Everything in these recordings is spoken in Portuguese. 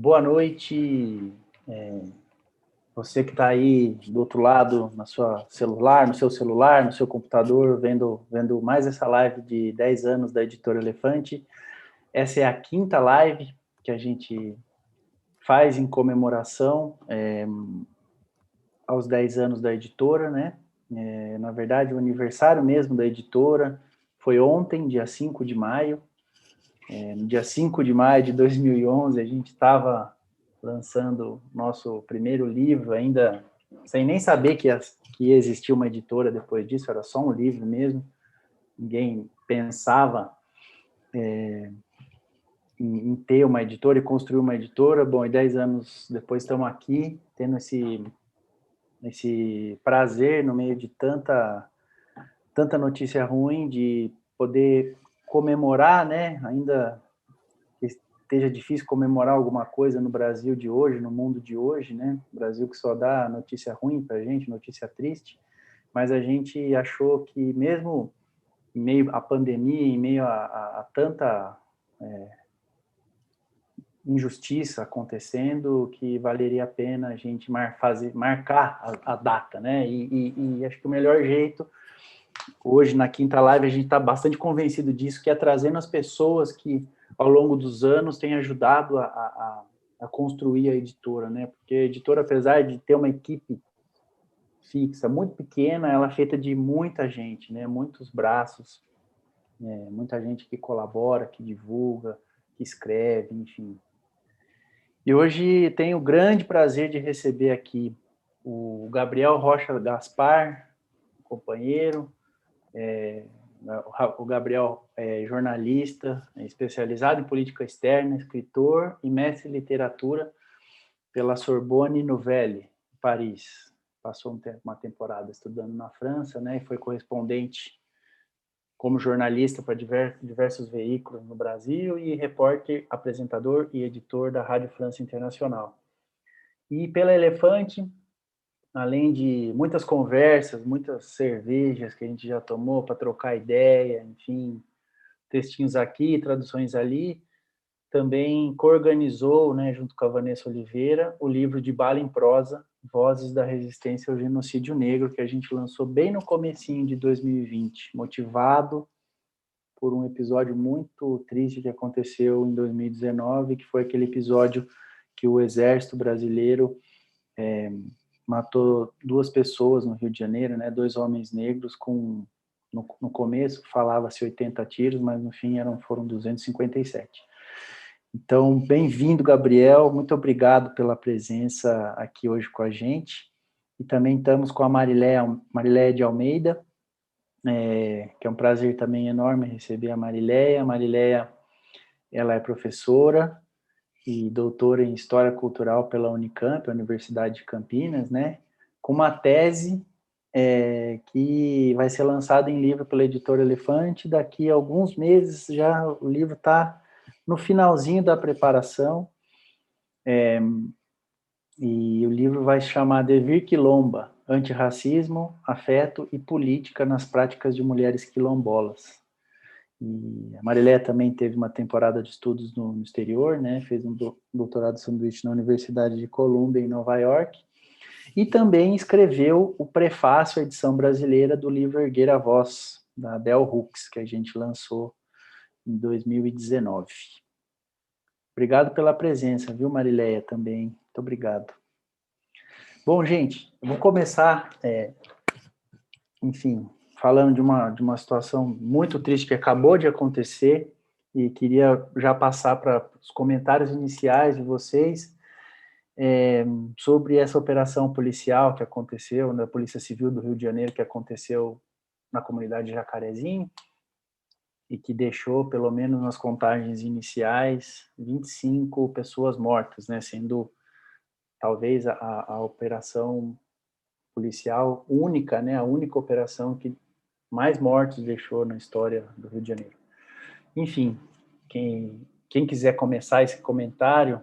Boa noite, você que está aí do outro lado, no seu celular, no seu computador, vendo mais essa live de 10 anos da Editora Elefante. Essa é a quinta live que a gente faz em comemoração aos 10 anos da editora, né? Na verdade, o aniversário mesmo da editora foi ontem, dia 5 de maio. No dia 5 de maio de 2011, a gente estava lançando nosso primeiro livro, ainda sem nem saber que existia uma editora depois disso, era só um livro mesmo. Ninguém pensava em ter uma editora e construir uma editora. Bom, e 10 anos depois estamos aqui, tendo esse prazer no meio de tanta notícia ruim, de poder comemorar, né? Ainda esteja difícil comemorar alguma coisa no Brasil de hoje, no mundo de hoje, né? Brasil que só dá notícia ruim para a gente, notícia triste, mas a gente achou que mesmo em meio à pandemia, em meio a tanta injustiça acontecendo, que valeria a pena a gente marcar a data, né? E acho que o melhor jeito, hoje na quinta live, a gente está bastante convencido disso, que é trazendo as pessoas que ao longo dos anos têm ajudado a construir a editora, né? Porque a editora, apesar de ter uma equipe fixa, muito pequena, ela é feita de muita gente, né? Muitos braços, muita gente que colabora, que divulga, que escreve, enfim. E hoje tenho o grande prazer de receber aqui o Gabriel Rocha Gaspar, companheiro. O Gabriel é jornalista, especializado em política externa, escritor e mestre em literatura pela Sorbonne Nouvelle, em Paris. Passou uma temporada estudando na França, né, e foi correspondente como jornalista para diversos veículos no Brasil e repórter, apresentador e editor da Rádio França Internacional. E pela Elefante, além de muitas conversas, muitas cervejas que a gente já tomou para trocar ideia, enfim, textinhos aqui, traduções ali, também coorganizou, né, junto com a Vanessa Oliveira, o livro de Bala em Prosa, Vozes da Resistência ao Genocídio Negro, que a gente lançou bem no comecinho de 2020, motivado por um episódio muito triste que aconteceu em 2019, que foi aquele episódio que o Exército Brasileiro matou 2 pessoas no Rio de Janeiro, né, 2 homens negros no começo falava-se 80 tiros, mas no fim foram 257. Então, bem-vindo, Gabriel, muito obrigado pela presença aqui hoje com a gente. E também estamos com a Mariléia de Almeida, que é um prazer também enorme receber a Mariléia. A Mariléia, ela é professora e doutora em História Cultural pela Unicamp, a Universidade de Campinas, né? Com uma tese que vai ser lançada em livro pela Editora Elefante. Daqui a alguns meses já o livro está no finalzinho da preparação, e o livro vai se chamar Devir Quilomba, Antirracismo, Afeto e Política nas Práticas de Mulheres Quilombolas. E a Mariléia também teve uma temporada de estudos no exterior, né? Fez um doutorado sanduíche na Universidade de Columbia, em Nova York, e também escreveu o prefácio à edição brasileira do livro Erguer a Voz, da Bell Hooks, que a gente lançou em 2019. Obrigado pela presença, viu, Mariléia, também. Muito obrigado. Bom, gente, eu vou começar, enfim, falando de uma situação muito triste que acabou de acontecer, e queria já passar para os comentários iniciais de vocês sobre essa operação policial que aconteceu, da Polícia Civil do Rio de Janeiro, que aconteceu na comunidade de Jacarezinho, e que deixou, pelo menos nas contagens iniciais, 25 pessoas mortas, né, sendo talvez a operação policial única, né, a única operação que mais mortes deixou na história do Rio de Janeiro. Enfim, quem quiser começar esse comentário,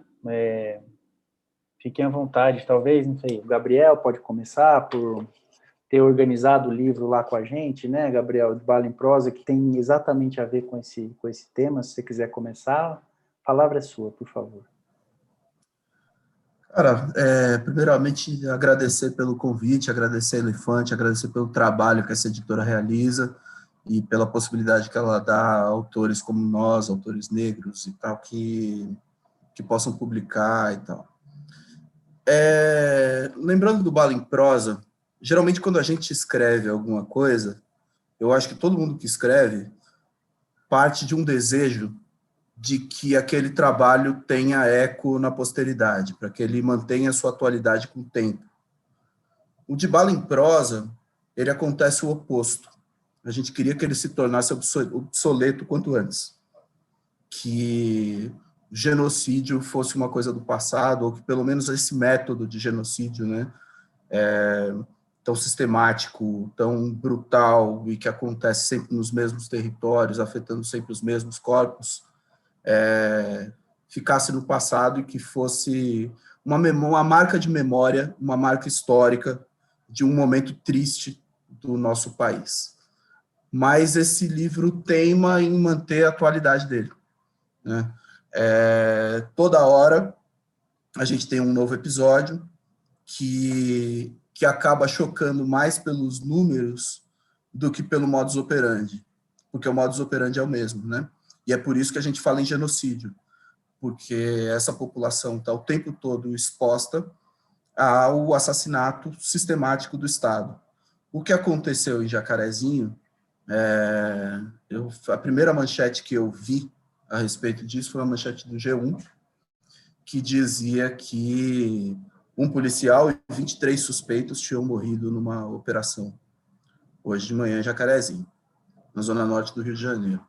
fiquem à vontade, talvez, não sei, o Gabriel pode começar por ter organizado o livro lá com a gente, né, Gabriel, de Bala em Prosa, que tem exatamente a ver com esse tema. Se você quiser começar, a palavra é sua, por favor. Cara, primeiramente agradecer pelo convite, agradecer a Elefante, agradecer pelo trabalho que essa editora realiza e pela possibilidade que ela dá a autores como nós, autores negros e tal, que possam publicar e tal. Lembrando do Bala em Prosa, geralmente quando a gente escreve alguma coisa, eu acho que todo mundo que escreve parte de um desejo de que aquele trabalho tenha eco na posteridade, para que ele mantenha sua atualidade com o tempo. O de Bala em Prosa, ele acontece o oposto. A gente queria que ele se tornasse obsoleto quanto antes, que o genocídio fosse uma coisa do passado, ou que pelo menos esse método de genocídio, né, tão sistemático, tão brutal e que acontece sempre nos mesmos territórios, afetando sempre os mesmos corpos, ficasse no passado e que fosse uma marca de memória, uma marca histórica de um momento triste do nosso país. Mas esse livro teima em manter a atualidade dele, né? Toda hora a gente tem um novo episódio que acaba chocando mais pelos números do que pelo modus operandi, porque o modus operandi é o mesmo, né? E é por isso que a gente fala em genocídio, porque essa população está o tempo todo exposta ao assassinato sistemático do Estado. O que aconteceu em Jacarezinho, a primeira manchete que eu vi a respeito disso foi uma manchete do G1, que dizia que um policial e 23 suspeitos tinham morrido numa operação, hoje de manhã em Jacarezinho, na zona norte do Rio de Janeiro.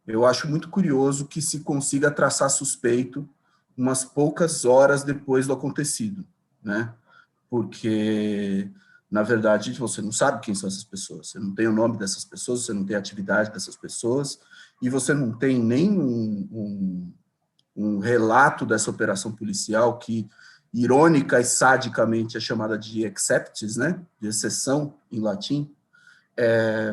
Eu acho muito curioso que se consiga traçar suspeito umas poucas horas depois do acontecido, né? Porque, na verdade, você não sabe quem são essas pessoas, você não tem o nome dessas pessoas, você não tem a atividade dessas pessoas, e você não tem nem um relato dessa operação policial que, irônica e sadicamente, é chamada de exceptis, né? De exceção, em latim.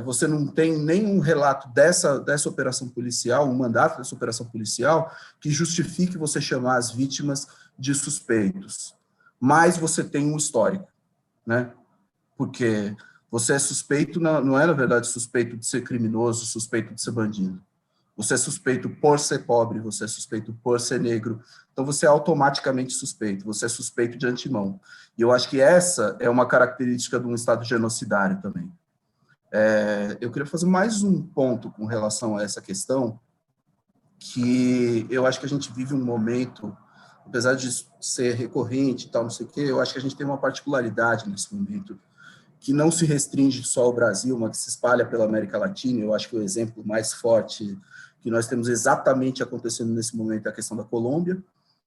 Você não tem nenhum relato dessa operação policial, um mandato dessa operação policial, que justifique você chamar as vítimas de suspeitos. Mas você tem um histórico, né? Porque você é suspeito, não é, na verdade, suspeito de ser criminoso, suspeito de ser bandido. Você é suspeito por ser pobre, você é suspeito por ser negro. Então, você é automaticamente suspeito, você é suspeito de antemão. E eu acho que essa é uma característica de um Estado genocidário também. Eu queria fazer mais um ponto com relação a essa questão, que eu acho que a gente vive um momento, apesar de ser recorrente e tal, não sei o quê, eu acho que a gente tem uma particularidade nesse momento, que não se restringe só ao Brasil, mas que se espalha pela América Latina. Eu acho que o exemplo mais forte que nós temos exatamente acontecendo nesse momento é a questão da Colômbia,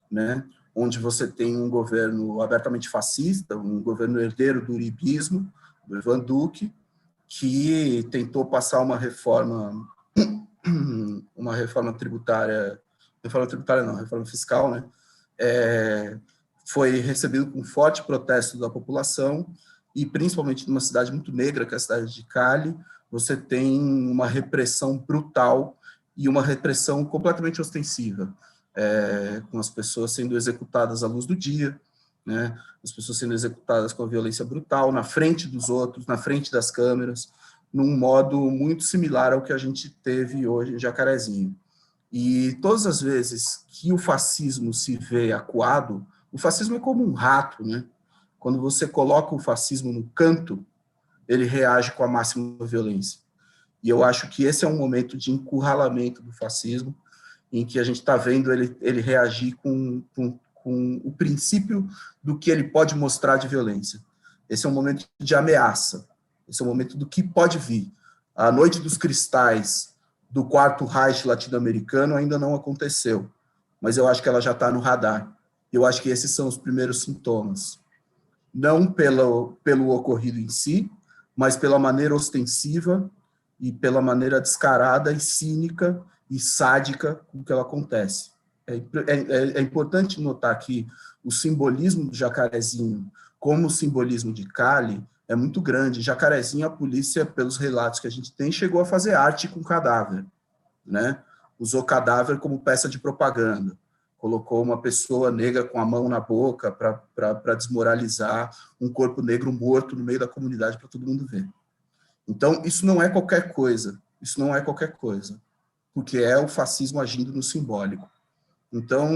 né, onde você tem um governo abertamente fascista, um governo herdeiro do uribismo, do Ivan Duque, que tentou passar uma reforma tributária, reforma fiscal, né? Foi recebido com forte protesto da população e principalmente numa cidade muito negra, que é a cidade de Cali, você tem uma repressão brutal e uma repressão completamente ostensiva, com as pessoas sendo executadas à luz do dia, né? As pessoas sendo executadas com a violência brutal, na frente dos outros, na frente das câmeras, num modo muito similar ao que a gente teve hoje em Jacarezinho. E todas as vezes que o fascismo se vê acuado, o fascismo é como um rato, né? Quando você coloca o fascismo no canto, ele reage com a máxima violência. E eu acho que esse é um momento de encurralamento do fascismo, em que a gente está vendo ele reagir com o princípio do que ele pode mostrar de violência. Esse é um momento de ameaça, esse é um momento do que pode vir. A Noite dos Cristais do Quarto Reich latino-americano ainda não aconteceu, mas eu acho que ela já está no radar. Eu acho que esses são os primeiros sintomas. Não pelo ocorrido em si, mas pela maneira ostensiva e pela maneira descarada e cínica e sádica com que ela acontece. É importante notar que o simbolismo do Jacarezinho, como o simbolismo de Cali, é muito grande. Jacarezinho, a polícia, pelos relatos que a gente tem, chegou a fazer arte com cadáver, né? Usou cadáver como peça de propaganda. colocou uma pessoa negra com a mão na boca para desmoralizar um corpo negro morto no meio da comunidade para todo mundo ver. Então, isso não é qualquer coisa, porque é o fascismo agindo no simbólico. Então,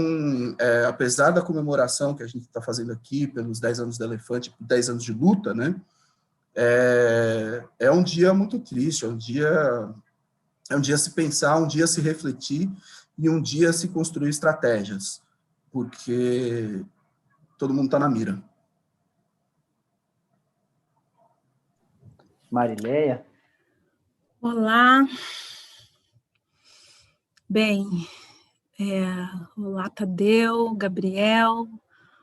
apesar da comemoração que a gente está fazendo aqui pelos 10 anos do Elefante, 10 anos de luta, né, é um dia muito triste, é um dia a se pensar, um dia a se refletir e um dia a se construir estratégias, porque todo mundo está na mira. Marileia? Olá. Bem, olá, Tadeu, Gabriel,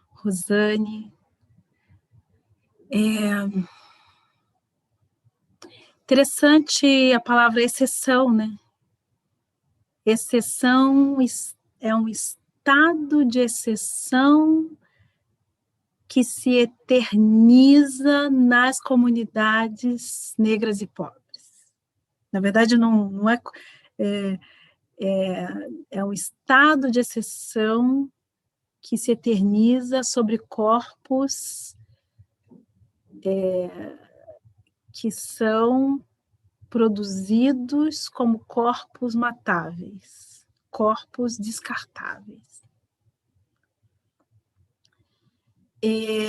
Rosane. Interessante a palavra exceção, né? Exceção é um estado de exceção que se eterniza nas comunidades negras e pobres. Na verdade, não é um estado de exceção que se eterniza sobre corpos que são produzidos como corpos matáveis, corpos descartáveis. E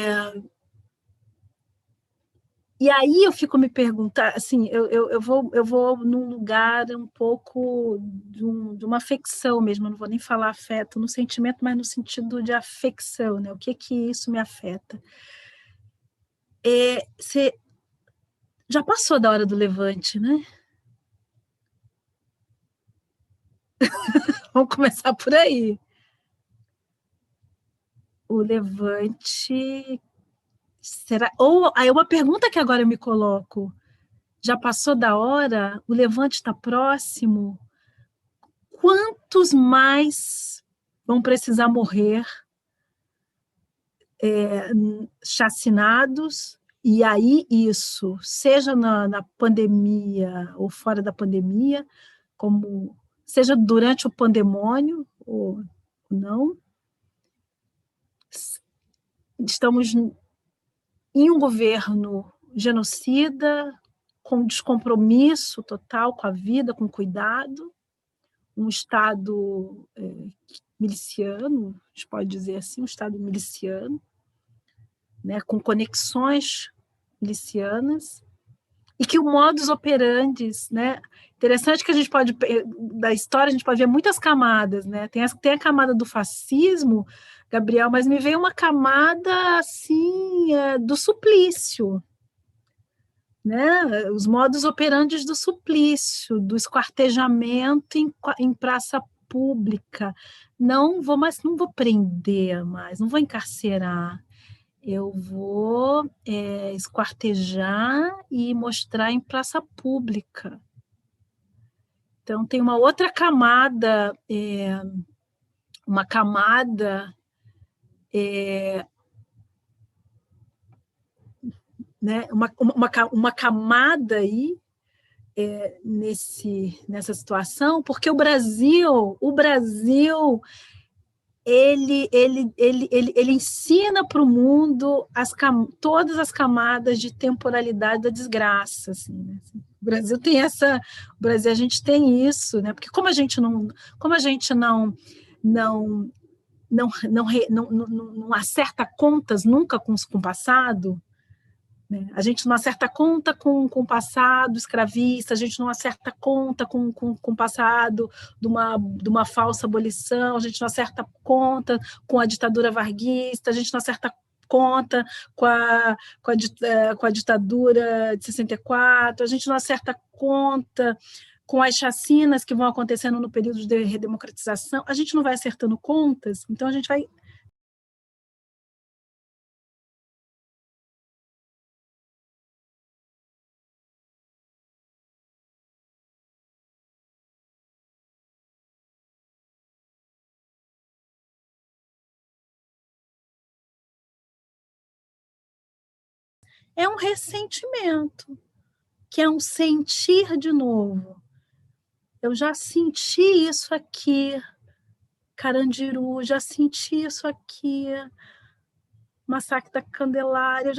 aí eu fico me perguntando, assim, eu vou num lugar um pouco de uma afecção mesmo, eu não vou nem falar afeto no sentimento, mas no sentido de afecção, né? O que isso me afeta? Você já passou da hora do levante, né? Vamos começar por aí. O levante... Será? Ou aí uma pergunta que agora eu me coloco: já passou da hora? O levante está próximo? Quantos mais vão precisar morrer chacinados? E aí isso, seja na pandemia ou fora da pandemia, como seja durante o pandemônio ou não, estamos em um governo genocida, com descompromisso total com a vida, com cuidado, um Estado miliciano, a gente pode dizer assim, um Estado miliciano, né, com conexões milicianas, e que o modus operandi, né, interessante que a gente pode, da história, a gente pode ver muitas camadas, né, tem a camada do fascismo, Gabriel, mas me veio uma camada, assim, do suplício, né, os modus operandi do suplício, do esquartejamento em praça pública. Não vou prender mais, não vou encarcerar, eu vou esquartejar e mostrar em praça pública. Então, tem uma outra camada, né, uma camada aí nessa situação, porque o Brasil ele ensina para o mundo todas as camadas de temporalidade da desgraça, assim, né? O Brasil tem o Brasil, a gente tem isso, né? Porque como a gente não acerta contas nunca com o passado, né? A gente não acerta conta com o passado escravista, a gente não acerta conta com o passado de uma falsa abolição, a gente não acerta conta com a ditadura varguista, a gente não acerta conta com a ditadura de 64, a gente não acerta conta com as chacinas que vão acontecendo no período de redemocratização, a gente não vai acertando contas, então a gente vai... É um ressentimento, que é um sentir de novo. Eu já senti isso aqui. Carandiru, já senti isso aqui, Massacre da Candelária, eu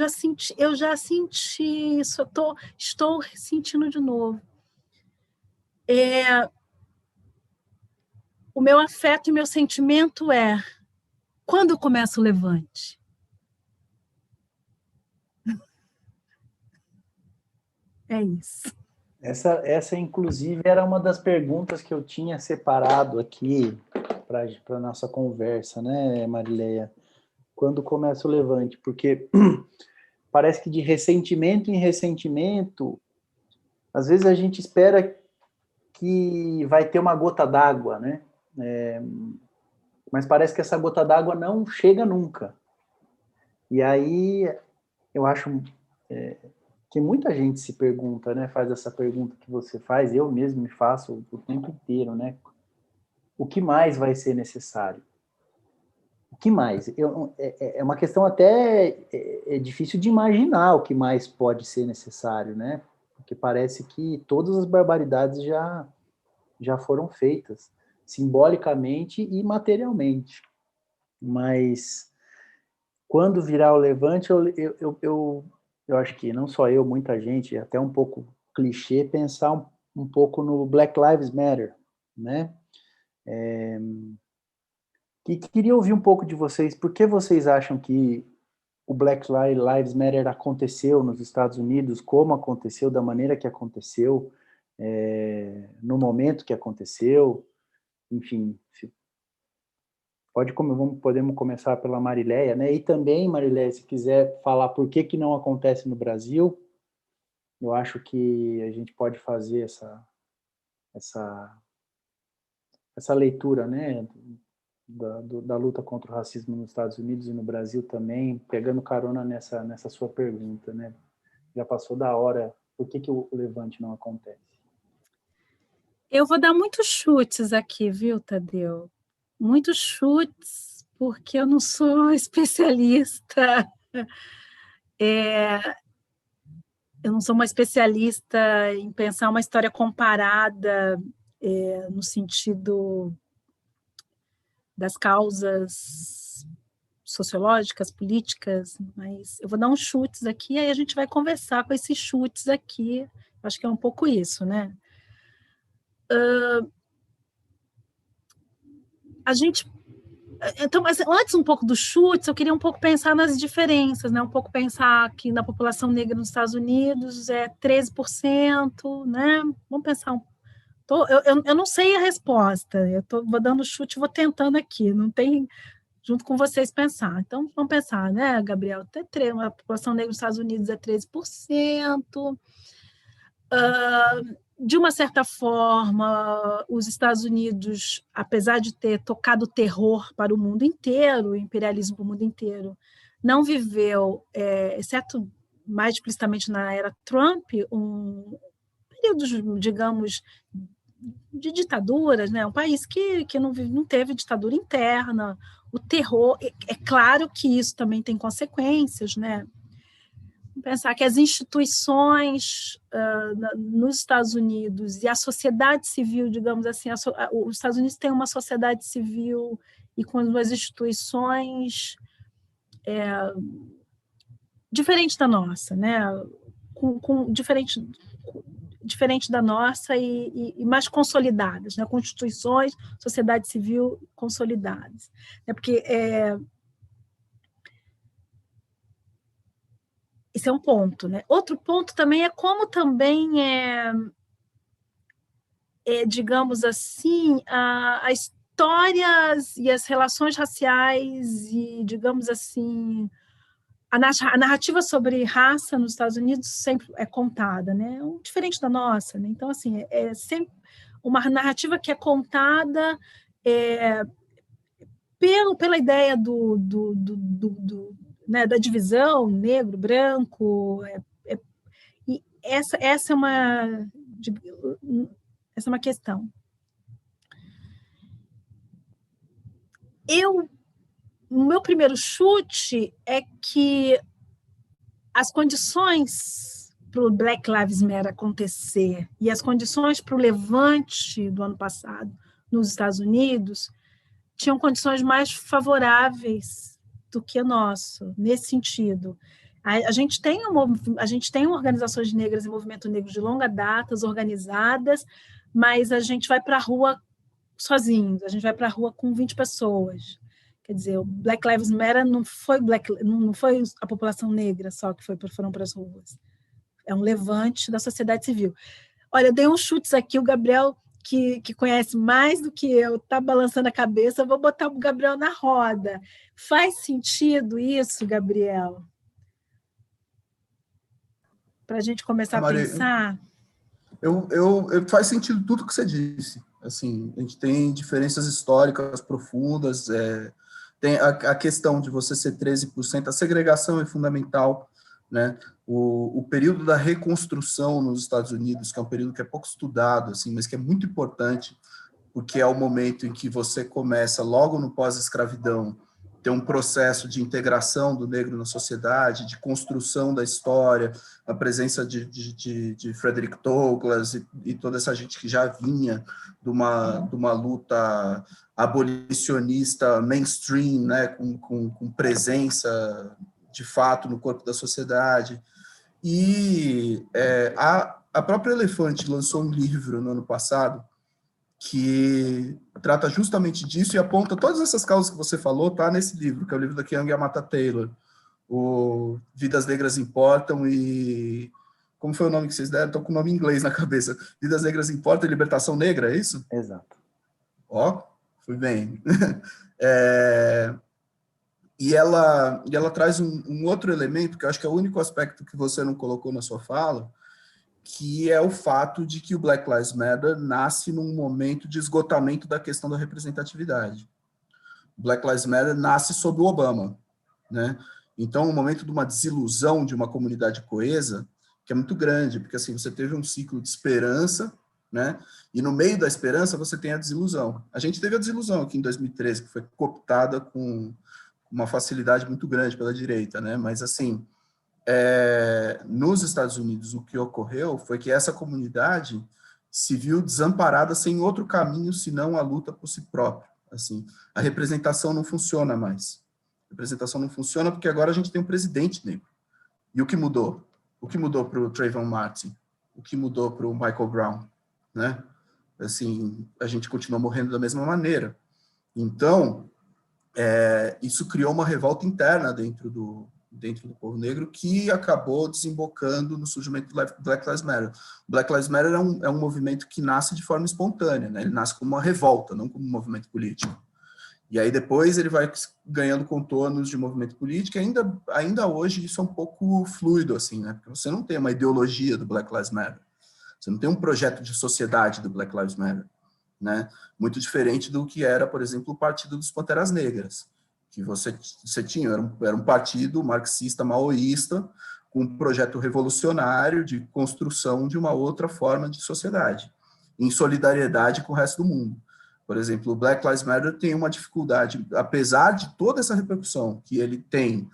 já senti isso, estou sentindo de novo. O meu afeto e meu sentimento é quando começa o levante? É isso. Essa, inclusive, era uma das perguntas que eu tinha separado aqui para a nossa conversa, né, Marileia? Quando começa o levante? Porque parece que de ressentimento em ressentimento, às vezes a gente espera que vai ter uma gota d'água, né? Mas parece que essa gota d'água não chega nunca. E aí eu acho que muita gente se pergunta, né? Faz essa pergunta que você faz, eu mesmo me faço o tempo inteiro, né? O que mais vai ser necessário? O que mais? É uma questão até difícil de imaginar o que mais pode ser necessário, né? Porque parece que todas as barbaridades já foram feitas, simbolicamente e materialmente. Mas quando virar o levante, eu acho que não só eu, muita gente, é até um pouco clichê pensar um pouco no Black Lives Matter, né? Queria ouvir um pouco de vocês. Por que vocês acham que o Black Lives Matter aconteceu nos Estados Unidos, como aconteceu, da maneira que aconteceu, no momento que aconteceu? Enfim, podemos começar pela Marileia, né? E também, Marileia, se quiser falar por que não acontece no Brasil, eu acho que a gente pode fazer essa leitura, né? Da luta contra o racismo nos Estados Unidos e no Brasil também, pegando carona nessa sua pergunta, né? Já passou da hora, por que o levante não acontece? Eu vou dar muitos chutes aqui, viu, Tadeu? Muitos chutes, porque eu não sou especialista. Eu não sou uma especialista em pensar uma história comparada no sentido das causas sociológicas, políticas, mas eu vou dar uns chutes aqui, aí a gente vai conversar com esses chutes aqui. Acho que é um pouco isso, né? Então, mas antes um pouco dos chutes, eu queria um pouco pensar nas diferenças, né? Um pouco pensar que na população negra nos Estados Unidos é 13%, né? Vamos pensar eu não sei a resposta, vou dando chute, vou tentando aqui, não tem junto com vocês pensar. Então, vamos pensar, né, Gabriel? A população negra nos Estados Unidos é 13%. De uma certa forma, os Estados Unidos, apesar de ter tocado terror para o mundo inteiro, o imperialismo para o mundo inteiro, não viveu, exceto mais explicitamente na era Trump, um período, digamos, de ditaduras, né? Um país que não teve ditadura interna, o terror, é claro que isso também tem consequências, né? Pensar que as instituições nos Estados Unidos e a sociedade civil, digamos assim, os Estados Unidos têm uma sociedade civil e com as instituições diferente da nossa, né? Diferente da nossa e mais consolidadas, né? Constituições, sociedade civil consolidadas. Porque esse é um ponto, né? Outro ponto também é como também digamos assim, as histórias e as relações raciais e, digamos assim, a narrativa sobre raça nos Estados Unidos sempre é contada, né? Diferente da nossa, né? Então, assim, é sempre uma narrativa que é contada pela ideia né, da divisão negro, branco, e essa é uma questão. O meu primeiro chute é que as condições para o Black Lives Matter acontecer e as condições para o levante do ano passado nos Estados Unidos tinham condições mais favoráveis do que o nosso, nesse sentido. A gente tem organizações negras e movimento negro de longa data, organizadas, mas a gente vai para a rua sozinhos, a gente vai para a rua com 20 pessoas. Quer dizer, o Black Lives Matter não foi a população negra só que foram para as ruas. É um levante da sociedade civil. Olha, eu dei uns chutes aqui, o Gabriel, que conhece mais do que eu, está balançando a cabeça, eu vou botar o Gabriel na roda. Faz sentido isso, Gabriel? Para a gente começar a pensar? Faz sentido tudo que você disse. Assim, a gente tem diferenças históricas profundas, tem a questão de você ser 13%, a segregação é fundamental, né? O período da reconstrução nos Estados Unidos, que é um período que é pouco estudado, assim, mas que é muito importante, porque é o momento em que você começa, logo no pós-escravidão, ter um processo de integração do negro na sociedade, de construção da história, a presença de Frederick Douglass e toda essa gente que já vinha de uma luta abolicionista mainstream, né, com presença de fato no corpo da sociedade. E a própria Elefante lançou um livro no ano passado que trata justamente disso e aponta todas essas causas que você falou, tá nesse livro, que é o livro da Keeanga-Yamahtta Taylor, o Vidas Negras Importam e... Como foi o nome que vocês deram? Estou com o nome em inglês na cabeça. Vidas Negras Importam e Libertação Negra, é isso? Exato. Ó, fui bem. E ela traz um outro elemento, que eu acho que é o único aspecto que você não colocou na sua fala, que é o fato de que o Black Lives Matter nasce num momento de esgotamento da questão da representatividade. O Black Lives Matter nasce sob o Obama, né? Então, um momento de uma desilusão de uma comunidade coesa, que é muito grande, porque assim, você teve um ciclo de esperança, né? E no meio da esperança você tem a desilusão. A gente teve a desilusão aqui em 2013, que foi cooptada com uma facilidade muito grande pela direita, né? Mas assim, nos Estados Unidos, o que ocorreu foi que essa comunidade se viu desamparada sem outro caminho senão a luta por si própria. Assim, a representação não funciona mais. A representação não funciona porque agora a gente tem um presidente negro. E o que mudou? O que mudou para o Trayvon Martin? O que mudou para o Michael Brown? Né? Assim, a gente continua morrendo da mesma maneira. Então, isso criou uma revolta interna dentro do povo negro que acabou desembocando no surgimento do Black Lives Matter. O Black Lives Matter é um movimento que nasce de forma espontânea, né? Ele nasce como uma revolta, não como um movimento político. E aí depois ele vai ganhando contornos de movimento político, e ainda hoje isso é um pouco fluido, assim, né? Porque você não tem uma ideologia do Black Lives Matter, você não tem um projeto de sociedade do Black Lives Matter, né? Muito diferente do que era, por exemplo, o Partido dos Panteras Negras, que você tinha, era um partido marxista maoísta, com um projeto revolucionário de construção de uma outra forma de sociedade, em solidariedade com o resto do mundo. Por exemplo, o Black Lives Matter tem uma dificuldade, apesar de toda essa repercussão que ele tem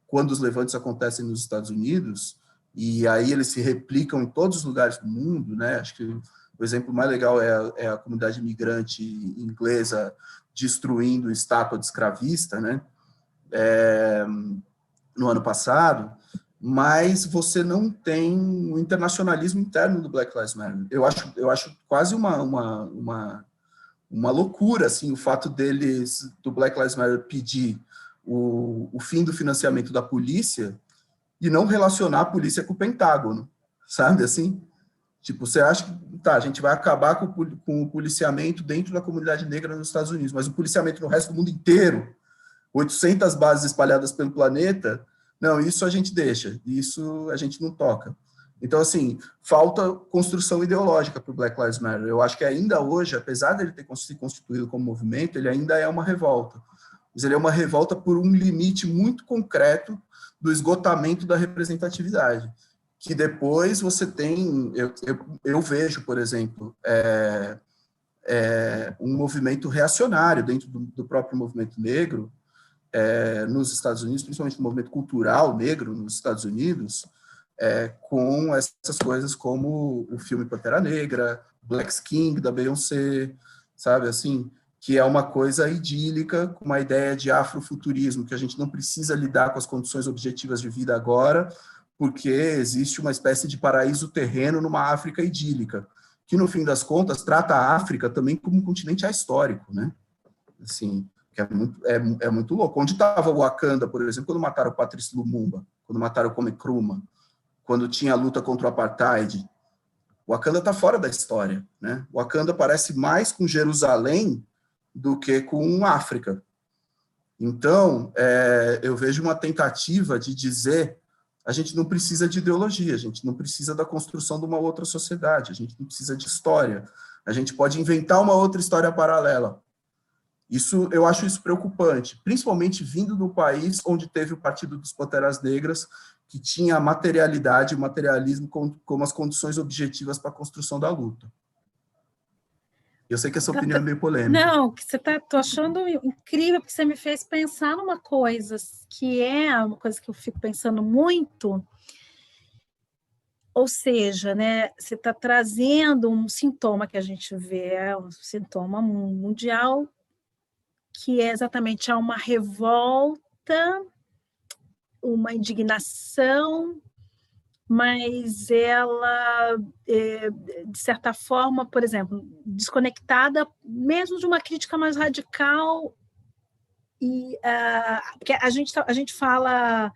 quando os levantes acontecem nos Estados Unidos, e aí eles se replicam em todos os lugares do mundo, né? Acho que o exemplo mais legal é a comunidade imigrante inglesa destruindo estátua de escravista, né? No ano passado, mas você não tem o internacionalismo interno do Black Lives Matter. Eu acho quase uma loucura, assim, o fato do Black Lives Matter pedir o fim do financiamento da polícia e não relacionar a polícia com o Pentágono, sabe, assim? Tipo, você acha que, tá, a gente vai acabar com o policiamento dentro da comunidade negra nos Estados Unidos, mas o policiamento no resto do mundo inteiro, 800 bases espalhadas pelo planeta, não, isso a gente deixa, isso a gente não toca. Então, assim, falta construção ideológica para o Black Lives Matter. Eu acho que ainda hoje, apesar dele ter se constituído como movimento, ele ainda é uma revolta. Mas ele é uma revolta por um limite muito concreto do esgotamento da representatividade, que depois você tem, eu vejo, por exemplo, um movimento reacionário dentro do próprio movimento negro, nos Estados Unidos, principalmente no movimento cultural negro nos Estados Unidos, com essas coisas como o filme Pantera Negra, Black King, da Beyoncé, sabe, assim, que é uma coisa idílica, com uma ideia de afrofuturismo, que a gente não precisa lidar com as condições objetivas de vida agora, porque existe uma espécie de paraíso terreno numa África idílica, que, no fim das contas, trata a África também como um continente ahistórico, né? Assim, que é muito louco. Onde estava o Wakanda, por exemplo, quando mataram o Patrice Lumumba, quando mataram o Kwame Nkrumah, quando tinha a luta contra o Apartheid? O Wakanda está fora da história, né? O Wakanda parece mais com Jerusalém do que com África. Então, eu vejo uma tentativa de dizer: a gente não precisa de ideologia, a gente não precisa da construção de uma outra sociedade, a gente não precisa de história, a gente pode inventar uma outra história paralela. Eu acho isso preocupante, principalmente vindo do país onde teve o Partido dos Panteras Negras, que tinha a materialidade, o materialismo como as condições objetivas para a construção da luta. Eu sei que essa opinião é meio polêmica. Não, que você tá, tô achando incrível, porque você me fez pensar numa coisa, que é uma coisa que eu fico pensando muito, ou seja, né, você está trazendo um sintoma que a gente vê, um sintoma mundial, que é exatamente uma revolta, uma indignação, mas ela, de certa forma, por exemplo, desconectada mesmo de uma crítica mais radical, porque a gente fala,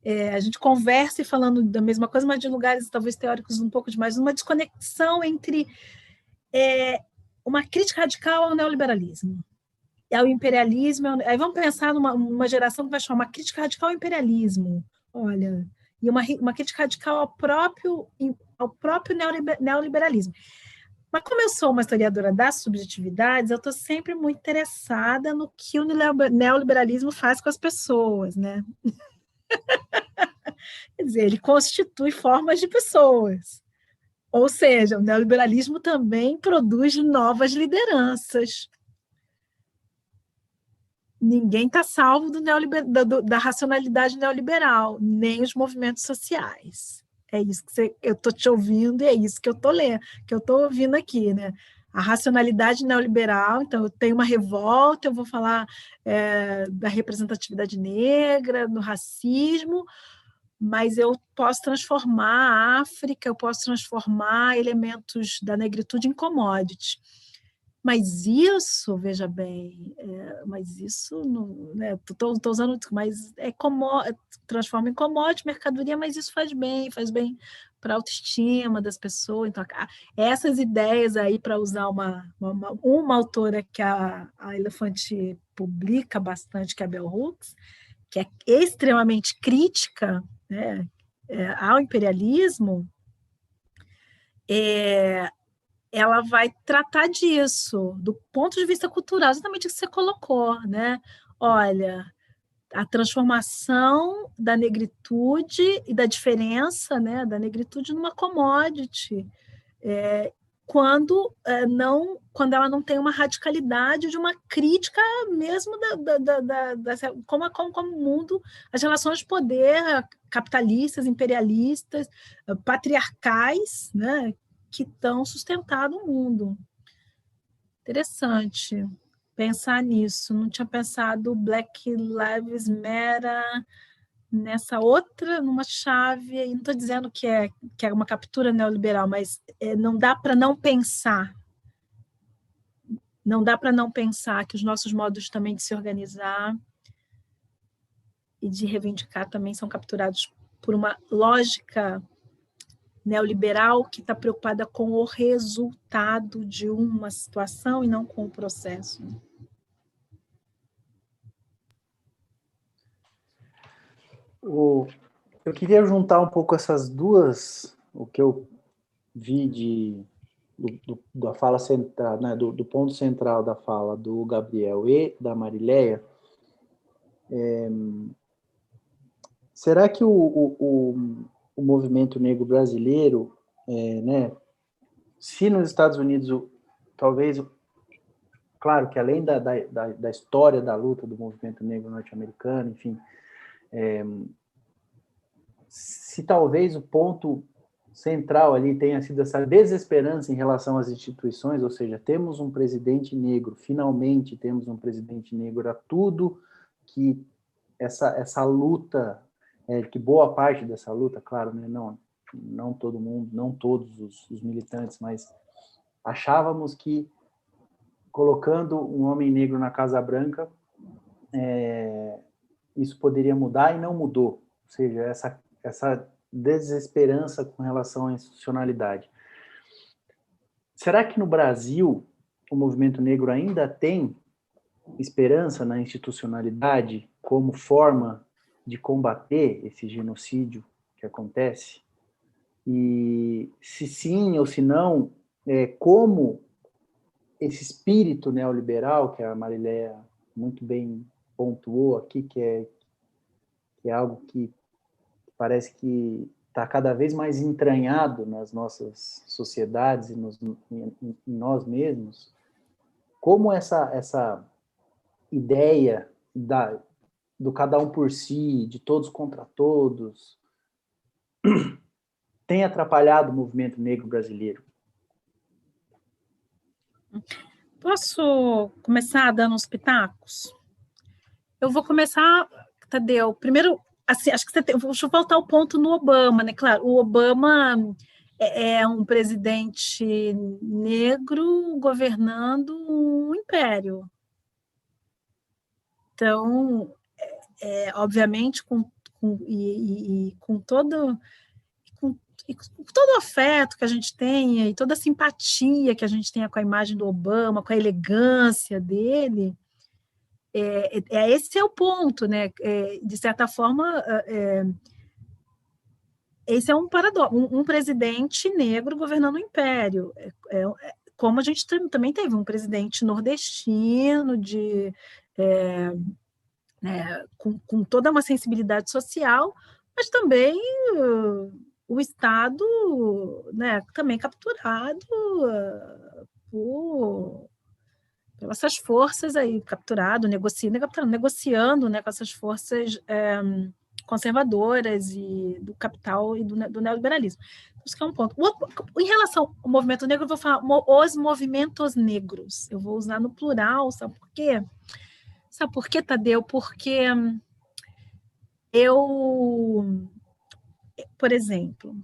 a gente conversa e falando da mesma coisa, mas de lugares talvez teóricos um pouco demais, uma desconexão entre uma crítica radical ao neoliberalismo, ao imperialismo. Aí vamos pensar numa geração que vai chamar uma crítica radical ao imperialismo, olha, e uma crítica radical ao próprio neoliberalismo. Mas como eu sou uma historiadora das subjetividades, eu estou sempre muito interessada no que o neoliberalismo faz com as pessoas, né? Quer dizer, ele constitui formas de pessoas. Ou seja, o neoliberalismo também produz novas lideranças. Ninguém está salvo da racionalidade neoliberal, nem os movimentos sociais. É isso que eu estou te ouvindo e é isso que eu estou lendo, que eu estou ouvindo aqui, né? A racionalidade neoliberal, então eu tenho uma revolta, eu vou falar da representatividade negra, do racismo, mas eu posso transformar a África, eu posso transformar elementos da negritude em commodity. Mas isso, veja bem, mas isso, estou usando, mas transforma em commodity, mercadoria, mas isso faz bem para a autoestima das pessoas. Então, essas ideias aí, para usar uma autora que a Elefante publica bastante, que é a Bell Hooks, que é extremamente crítica, né, ao imperialismo, ela vai tratar disso, do ponto de vista cultural, exatamente o que você colocou, né? Olha, a transformação da negritude e da diferença, né, da negritude numa commodity, quando ela não tem uma radicalidade de uma crítica mesmo como o mundo, as relações de poder capitalistas, imperialistas, patriarcais, né, que estão sustentando o mundo. Interessante pensar nisso. Não tinha pensado Black Lives Matter numa chave, e não estou dizendo que é uma captura neoliberal, mas não dá para não pensar. Não dá para não pensar que os nossos modos também de se organizar e de reivindicar também são capturados por uma lógica neoliberal que está preocupada com o resultado de uma situação e não com o processo. Eu queria juntar um pouco essas duas, o que eu vi da fala central, né, do ponto central da fala do Gabriel e da Marileia. Será que o movimento negro brasileiro, né, se nos Estados Unidos, talvez, claro que além da história da luta do movimento negro norte-americano, enfim, se talvez o ponto central ali tenha sido essa desesperança em relação às instituições, ou seja, temos um presidente negro, finalmente temos um presidente negro, era tudo que essa luta, que boa parte dessa luta, claro, né, não todo mundo, não todos os militantes, mas achávamos que colocando um homem negro na Casa Branca, isso poderia mudar e não mudou, ou seja, essa desesperança com relação à institucionalidade. Será que no Brasil o movimento negro ainda tem esperança na institucionalidade como forma de combater esse genocídio que acontece? E se sim ou se não, como esse espírito neoliberal, que a Mariléia muito bem pontuou aqui, que é algo que parece que está cada vez mais entranhado nas nossas sociedades e em nós mesmos, como essa ideia do cada um por si, de todos contra todos, tem atrapalhado o movimento negro brasileiro? Posso começar dando uns pitacos? Eu vou começar, Tadeu, primeiro, assim, acho que deixa eu voltar ao ponto no Obama, né? Claro, o Obama é um presidente negro governando um império. Então, obviamente, com todo o afeto que a gente tem e toda a simpatia que a gente tem com a imagem do Obama, com a elegância dele, esse é o ponto, né? De certa forma, esse é um paradoxo, um presidente negro governando o império, como a gente também teve um presidente nordestino com toda uma sensibilidade social, mas também o Estado, né, também capturado pelas essas forças aí, negociando, né, com essas forças conservadoras e do capital e do neoliberalismo. Isso que é um ponto. Em relação ao movimento negro, eu vou falar os movimentos negros. Eu vou usar no plural, sabe por quê? Sabe por quê, Tadeu? Porque por exemplo,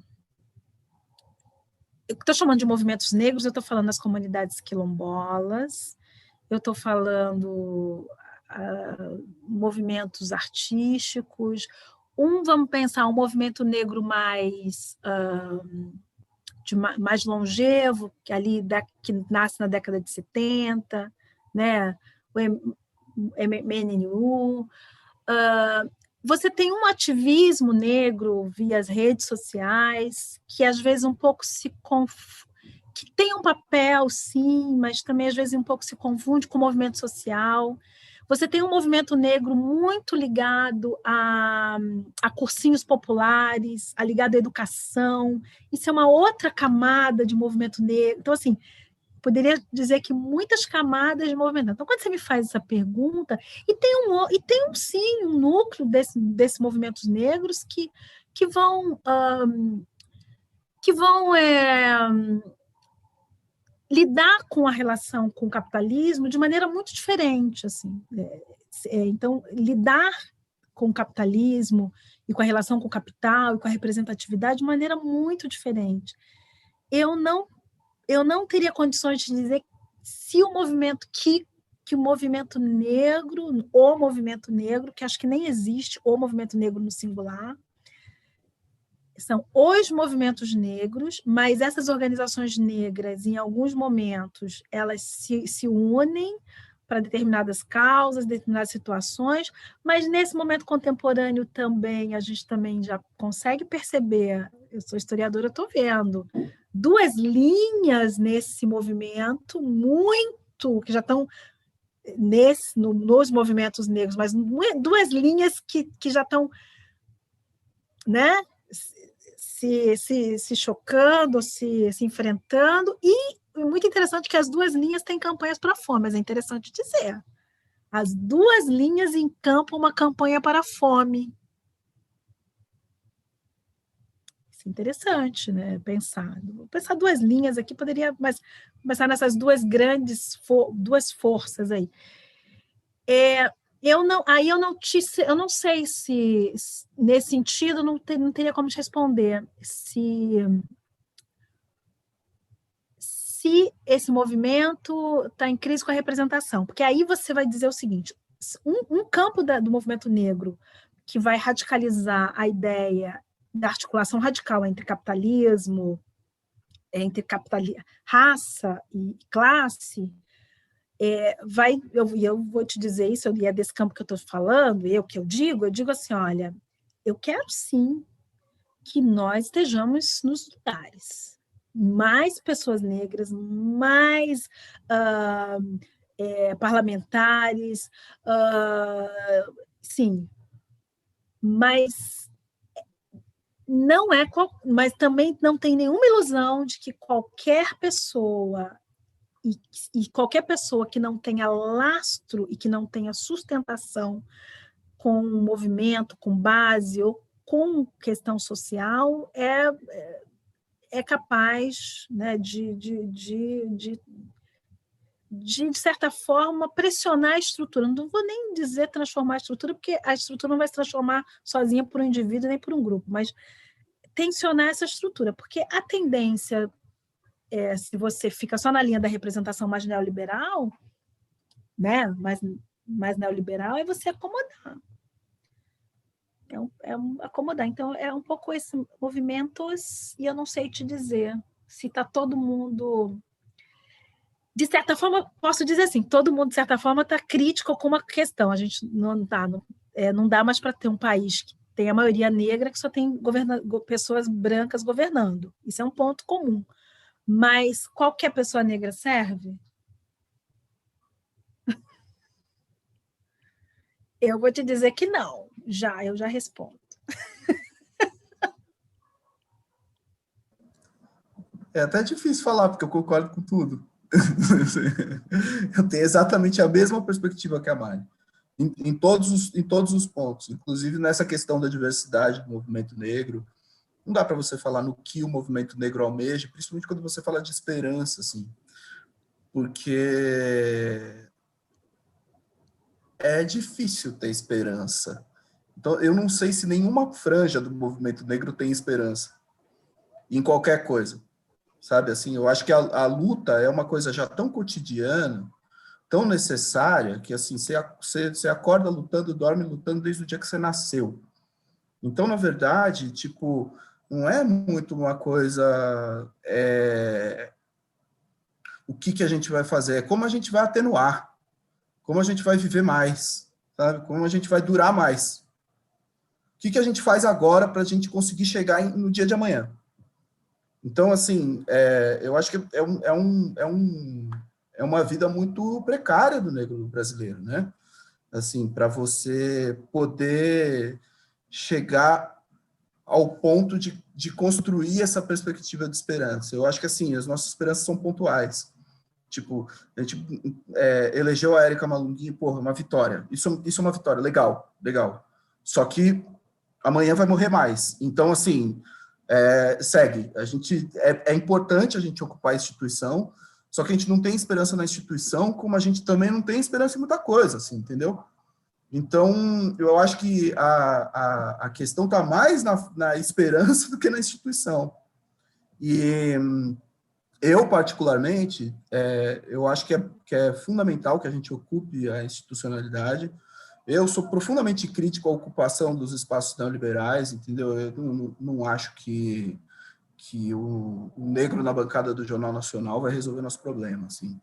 eu estou chamando de movimentos negros, eu estou falando das comunidades quilombolas, eu estou falando movimentos artísticos. Vamos pensar um movimento negro mais longevo, que que nasce na década de 70, né? O MNU. Você tem um ativismo negro via as redes sociais, que às vezes um pouco que tem um papel, sim, mas também às vezes um pouco se confunde com o movimento social. Você tem um movimento negro muito ligado a cursinhos populares, ligado à educação. Isso é uma outra camada de movimento negro. Então, assim, poderia dizer que muitas camadas de movimento. Então, quando você me faz essa pergunta, sim, um núcleo desses movimentos negros que vão lidar com a relação com o capitalismo de maneira muito diferente, assim. Então, lidar com o capitalismo e com a relação com o capital e com a representatividade de maneira muito diferente. Eu não teria condições de dizer se o movimento o movimento negro, que acho que nem existe o movimento negro no singular, são os movimentos negros, mas essas organizações negras, em alguns momentos, elas se unem para determinadas causas, determinadas situações, mas nesse momento contemporâneo também, a gente também já consegue perceber, eu sou historiadora, eu estou vendo, duas linhas nesse movimento, que já estão nos movimentos negros, mas duas linhas que já estão, né, se chocando, se enfrentando, e muito interessante que as duas linhas têm campanhas para a fome, mas é interessante dizer, as duas linhas encampam uma campanha para a fome. ser interessante, né? Vou pensar duas linhas aqui, poderia começar nessas duas duas forças aí. Eu não sei se nesse sentido não teria como te responder se esse movimento está em crise com a representação, porque aí você vai dizer o seguinte: um campo do movimento negro que vai radicalizar a ideia da articulação radical entre capitalismo, raça e classe, eu vou te dizer isso, e é desse campo que eu estou falando, eu digo assim, olha, eu quero sim que nós estejamos nos lugares, mais pessoas negras, mais parlamentares, sim, mas mas também não tem nenhuma ilusão de que qualquer pessoa e qualquer pessoa que não tenha lastro e que não tenha sustentação com um movimento, com base ou com questão social é capaz, né, de certa forma, pressionar a estrutura. Não vou nem dizer transformar a estrutura, porque a estrutura não vai se transformar sozinha por um indivíduo nem por um grupo, mas tensionar essa estrutura, porque a tendência, se você fica só na linha da representação mais neoliberal, né, mais neoliberal, é você acomodar. Acomodar. Então, é um pouco esse movimento, e eu não sei te dizer se está todo mundo... De certa forma, posso dizer assim, todo mundo, de certa forma, está crítico com uma questão. A gente não dá mais para ter um país que tem a maioria negra, que só tem pessoas brancas governando. Isso é um ponto comum. Mas qualquer pessoa negra serve? Eu vou te dizer que não. Eu já respondo. É até difícil falar, porque eu concordo com tudo. Eu tenho exatamente a mesma perspectiva que a Mari, em todos os pontos, inclusive nessa questão da diversidade do movimento negro. Não dá para você falar no que o movimento negro almeja, principalmente quando você fala de esperança, assim, porque é difícil ter esperança. Então, eu não sei se nenhuma franja do movimento negro tem esperança em qualquer coisa, sabe? Assim, eu acho que a luta é uma coisa já tão cotidiana, tão necessária, que assim, você acorda lutando, dorme lutando desde o dia que você nasceu. Então, na verdade, tipo, não é muito uma coisa... o que a gente vai fazer? É como a gente vai atenuar, como a gente vai viver mais, sabe? Como a gente vai durar mais. O que a gente faz agora para a gente conseguir chegar no dia de amanhã? Então, assim, eu acho que é uma vida muito precária do negro brasileiro, né? Assim, para você poder chegar ao ponto de construir essa perspectiva de esperança. Eu acho que, assim, as nossas esperanças são pontuais. Tipo, a gente elegeu a Érica Malunguinho, porra, uma vitória. Isso é uma vitória, legal. Só que amanhã vai morrer mais. Então, assim, segue. É importante a gente ocupar a instituição, só que a gente não tem esperança na instituição, como a gente também não tem esperança em muita coisa, assim, entendeu? Então, eu acho que a questão está mais na esperança do que na instituição. E eu, particularmente, eu acho que é fundamental que a gente ocupe a institucionalidade. Eu sou profundamente crítico à ocupação dos espaços neoliberais, entendeu? Eu não acho que o negro na bancada do Jornal Nacional vai resolver nosso problema, assim.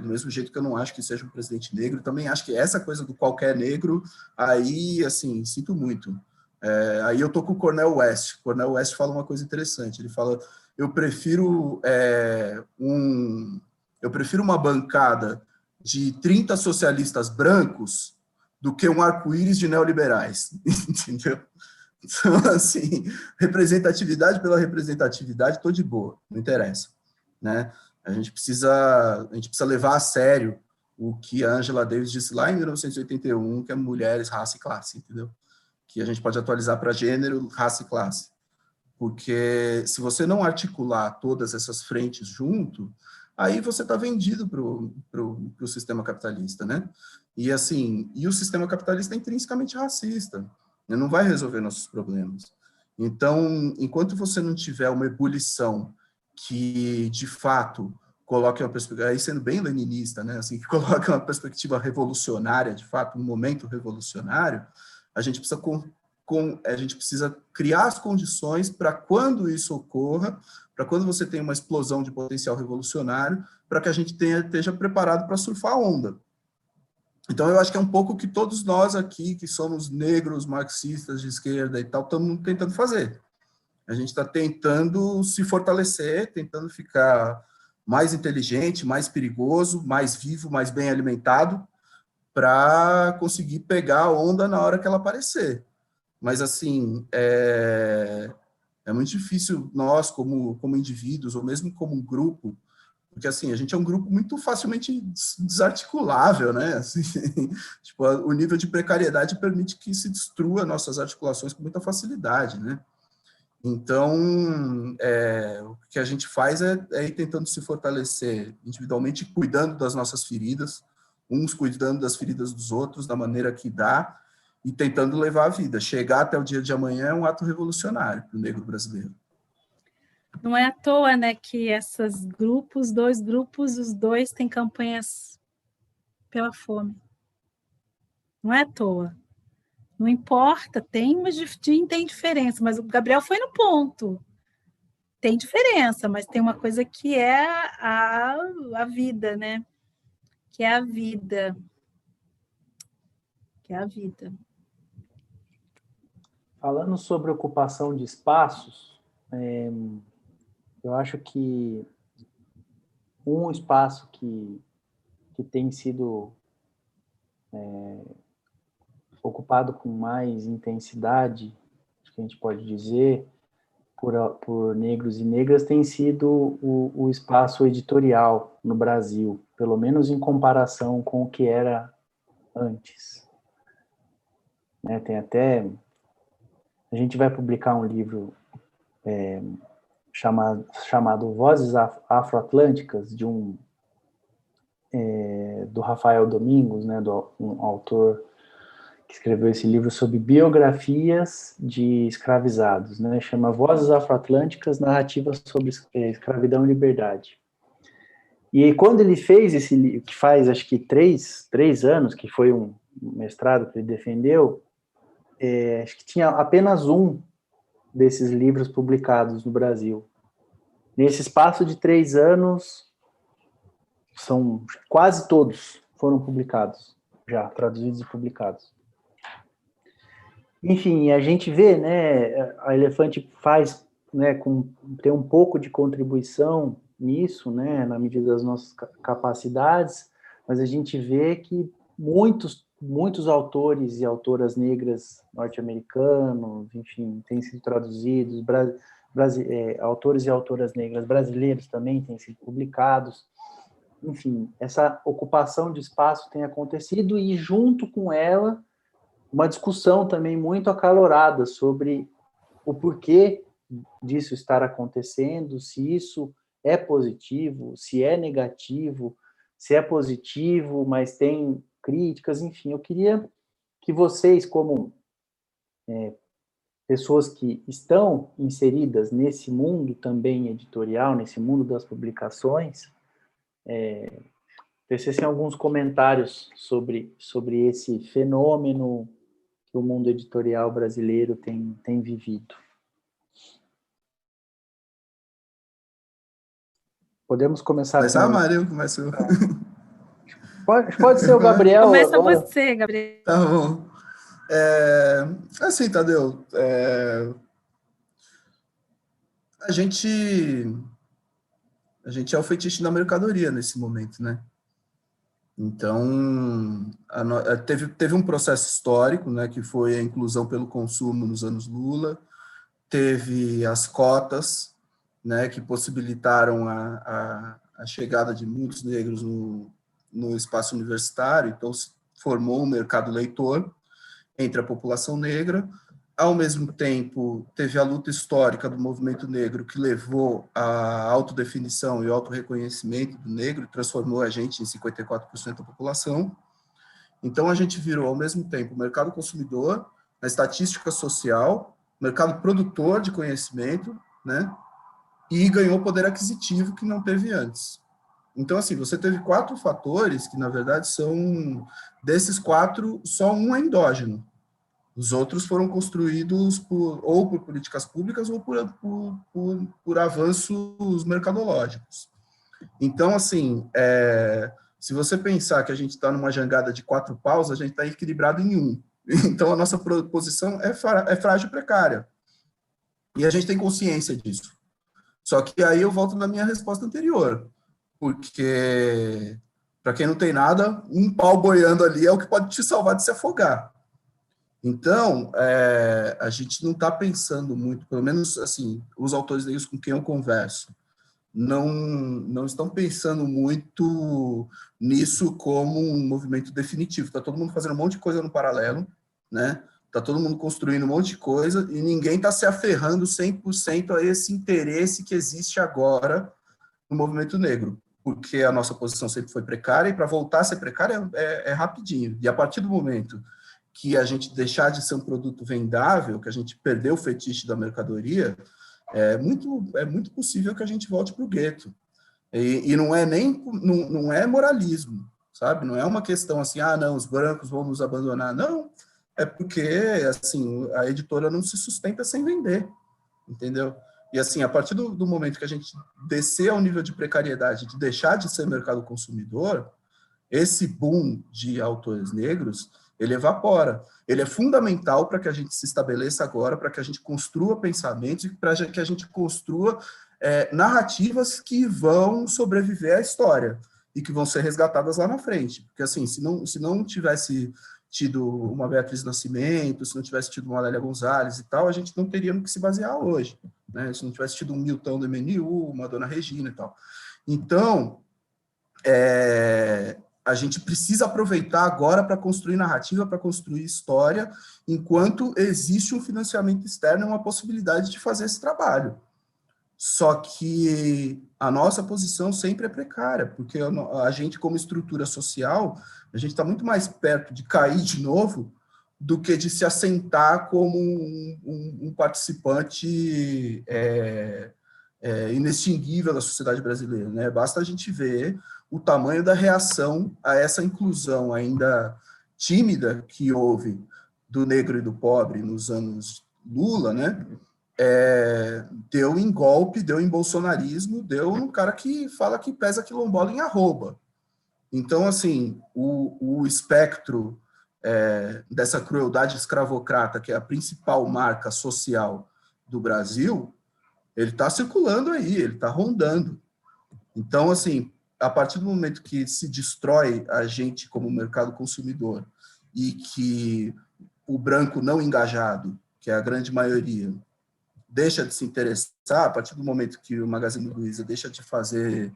Do mesmo jeito que eu não acho que seja um presidente negro, também acho que essa coisa do qualquer negro, aí, assim, sinto muito. Aí eu tô com o Cornel West. O Cornel West fala uma coisa interessante, ele fala, eu prefiro uma bancada de 30 socialistas brancos do que um arco-íris de neoliberais, entendeu? Então, assim, representatividade pela representatividade, estou de boa, não interessa, né? A gente precisa levar a sério o que a Angela Davis disse lá em 1981, que é mulheres, raça e classe, entendeu? Que a gente pode atualizar para gênero, raça e classe. porque se você não articular todas essas frentes junto, aí você está vendido para o sistema capitalista, né? E assim, o sistema capitalista é intrinsecamente racista, né? Não vai resolver nossos problemas. Então, enquanto você não tiver uma ebulição que, de fato, coloque uma perspectiva, aí sendo bem leninista, né? Assim, que coloque uma perspectiva revolucionária, de fato, um momento revolucionário, a gente precisa criar as condições para quando isso ocorra, para quando você tem uma explosão de potencial revolucionário, para que a gente esteja preparado para surfar a onda. Então, eu acho que é um pouco o que todos nós aqui, que somos negros, marxistas de esquerda e tal, estamos tentando fazer. A gente está tentando se fortalecer, tentando ficar mais inteligente, mais perigoso, mais vivo, mais bem alimentado, para conseguir pegar a onda na hora que ela aparecer. Mas, assim, é muito difícil nós, como indivíduos, ou mesmo como um grupo, porque, assim, a gente é um grupo muito facilmente desarticulável, né? Assim, tipo, o nível de precariedade permite que se destrua nossas articulações com muita facilidade, né? Então, o que a gente faz é ir tentando se fortalecer individualmente, cuidando das nossas feridas, uns cuidando das feridas dos outros, da maneira que dá, e tentando levar a vida. Chegar até o dia de amanhã é um ato revolucionário para o negro brasileiro. Não é à toa, né, que dois grupos, os dois têm campanhas pela fome. Não é à toa. Não importa, tem diferença, mas o Gabriel foi no ponto. Tem diferença, mas tem uma coisa que é a vida, né? Que é a vida. Que é a vida. Falando sobre ocupação de espaços, eu acho que um espaço que tem sido ocupado com mais intensidade, acho que a gente pode dizer, por negros e negras, tem sido o espaço editorial no Brasil, pelo menos em comparação com o que era antes. Né, tem até... A gente vai publicar um livro chamado Vozes Afroatlânticas, do Rafael Domingos, né, um autor que escreveu esse livro sobre biografias de escravizados, né, chama Vozes Afroatlânticas, Narrativas sobre Escravidão e Liberdade. E quando ele fez esse livro, que faz acho que três anos, que foi um mestrado que ele defendeu, acho que tinha apenas um desses livros publicados no Brasil. Nesse espaço de 3 anos, quase todos foram publicados, já traduzidos e publicados. Enfim, a gente vê, né, a Elefante faz, né, tem um pouco de contribuição nisso, né, na medida das nossas capacidades, mas a gente vê que muitos autores e autoras negras norte-americanos, enfim, têm sido traduzidos, autores e autoras negras brasileiros também têm sido publicados. Enfim, essa ocupação de espaço tem acontecido e, junto com ela, uma discussão também muito acalorada sobre o porquê disso estar acontecendo, se isso é positivo, se é negativo, se é positivo, mas tem críticas, enfim. Eu queria que vocês, como pessoas que estão inseridas nesse mundo também editorial, nesse mundo das publicações, tecessem alguns comentários sobre esse fenômeno que o mundo editorial brasileiro tem vivido. Podemos começar com... Maria, eu começo... Pode ser o Gabriel. Começa você, Gabriel. Tá bom. Assim, Tadeu, a gente é o fetiche da mercadoria nesse momento, né? Então, teve um processo histórico, né, que foi a inclusão pelo consumo nos anos Lula, teve as cotas, né, que possibilitaram a chegada de muitos negros no espaço universitário, então se formou um mercado leitor entre a população negra. ao mesmo tempo, teve a luta histórica do movimento negro que levou à autodefinição e ao autorreconhecimento do negro, transformou a gente em 54% da população. Então, a gente virou, ao mesmo tempo, o mercado consumidor, a estatística social, mercado produtor de conhecimento, né? E ganhou poder aquisitivo que não teve antes. Então, assim, você teve 4 fatores que, na verdade, são, desses 4, só um é endógeno. Os outros foram construídos ou por políticas públicas ou por avanços mercadológicos. Então, assim, se você pensar que a gente está numa jangada de 4 paus, a gente está equilibrado em 1. Então, a nossa posição é frágil e precária. E a gente tem consciência disso. Só que aí eu volto na minha resposta anterior, porque, para quem não tem nada, um pau boiando ali é o que pode te salvar de se afogar. Então, a gente não está pensando muito, pelo menos assim, os autores negros com quem eu converso, não estão pensando muito nisso como um movimento definitivo. Está todo mundo fazendo um monte de coisa no paralelo, né? Está todo mundo construindo um monte de coisa e ninguém está se aferrando 100% a esse interesse que existe agora no movimento negro, porque a nossa posição sempre foi precária e para voltar a ser precária é rapidinho. E a partir do momento que a gente deixar de ser um produto vendável, que a gente perdeu o fetiche da mercadoria, é muito possível que a gente volte para o gueto. E não é moralismo, sabe? Não é uma questão assim, não, os brancos vão nos abandonar. Não, é porque assim, a editora não se sustenta sem vender, entendeu? E assim, a partir do momento que a gente descer ao nível de precariedade, de deixar de ser mercado consumidor, esse boom de autores negros, ele evapora. Ele é fundamental para que a gente se estabeleça agora, para que a gente construa pensamentos e para que a gente construa narrativas que vão sobreviver à história e que vão ser resgatadas lá na frente. Porque, assim, se não tivesse tido uma Beatriz Nascimento, se não tivesse tido uma Lélia Gonzalez e tal, a gente não teria no que se basear hoje, né? Se não tivesse tido um Milton do MNU, uma Dona Regina e tal. Então, a gente precisa aproveitar agora para construir narrativa, para construir história, enquanto existe um financiamento externo e uma possibilidade de fazer esse trabalho. Só que a nossa posição sempre é precária, porque a gente, como estrutura social, a gente está muito mais perto de cair de novo do que de se assentar como um participante inextinguível da sociedade brasileira, né? Basta a gente ver o tamanho da reação a essa inclusão ainda tímida que houve do negro e do pobre nos anos Lula, né? Deu em golpe, deu em bolsonarismo, deu no cara que fala que pesa quilombola em arroba. Então, assim, o espectro dessa crueldade escravocrata, que é a principal marca social do Brasil, ele está circulando aí, ele está rondando. Então, assim, a partir do momento que se destrói a gente como mercado consumidor e que o branco não engajado, que é a grande maioria, deixa de se interessar, a partir do momento que o Magazine Luiza deixa de fazer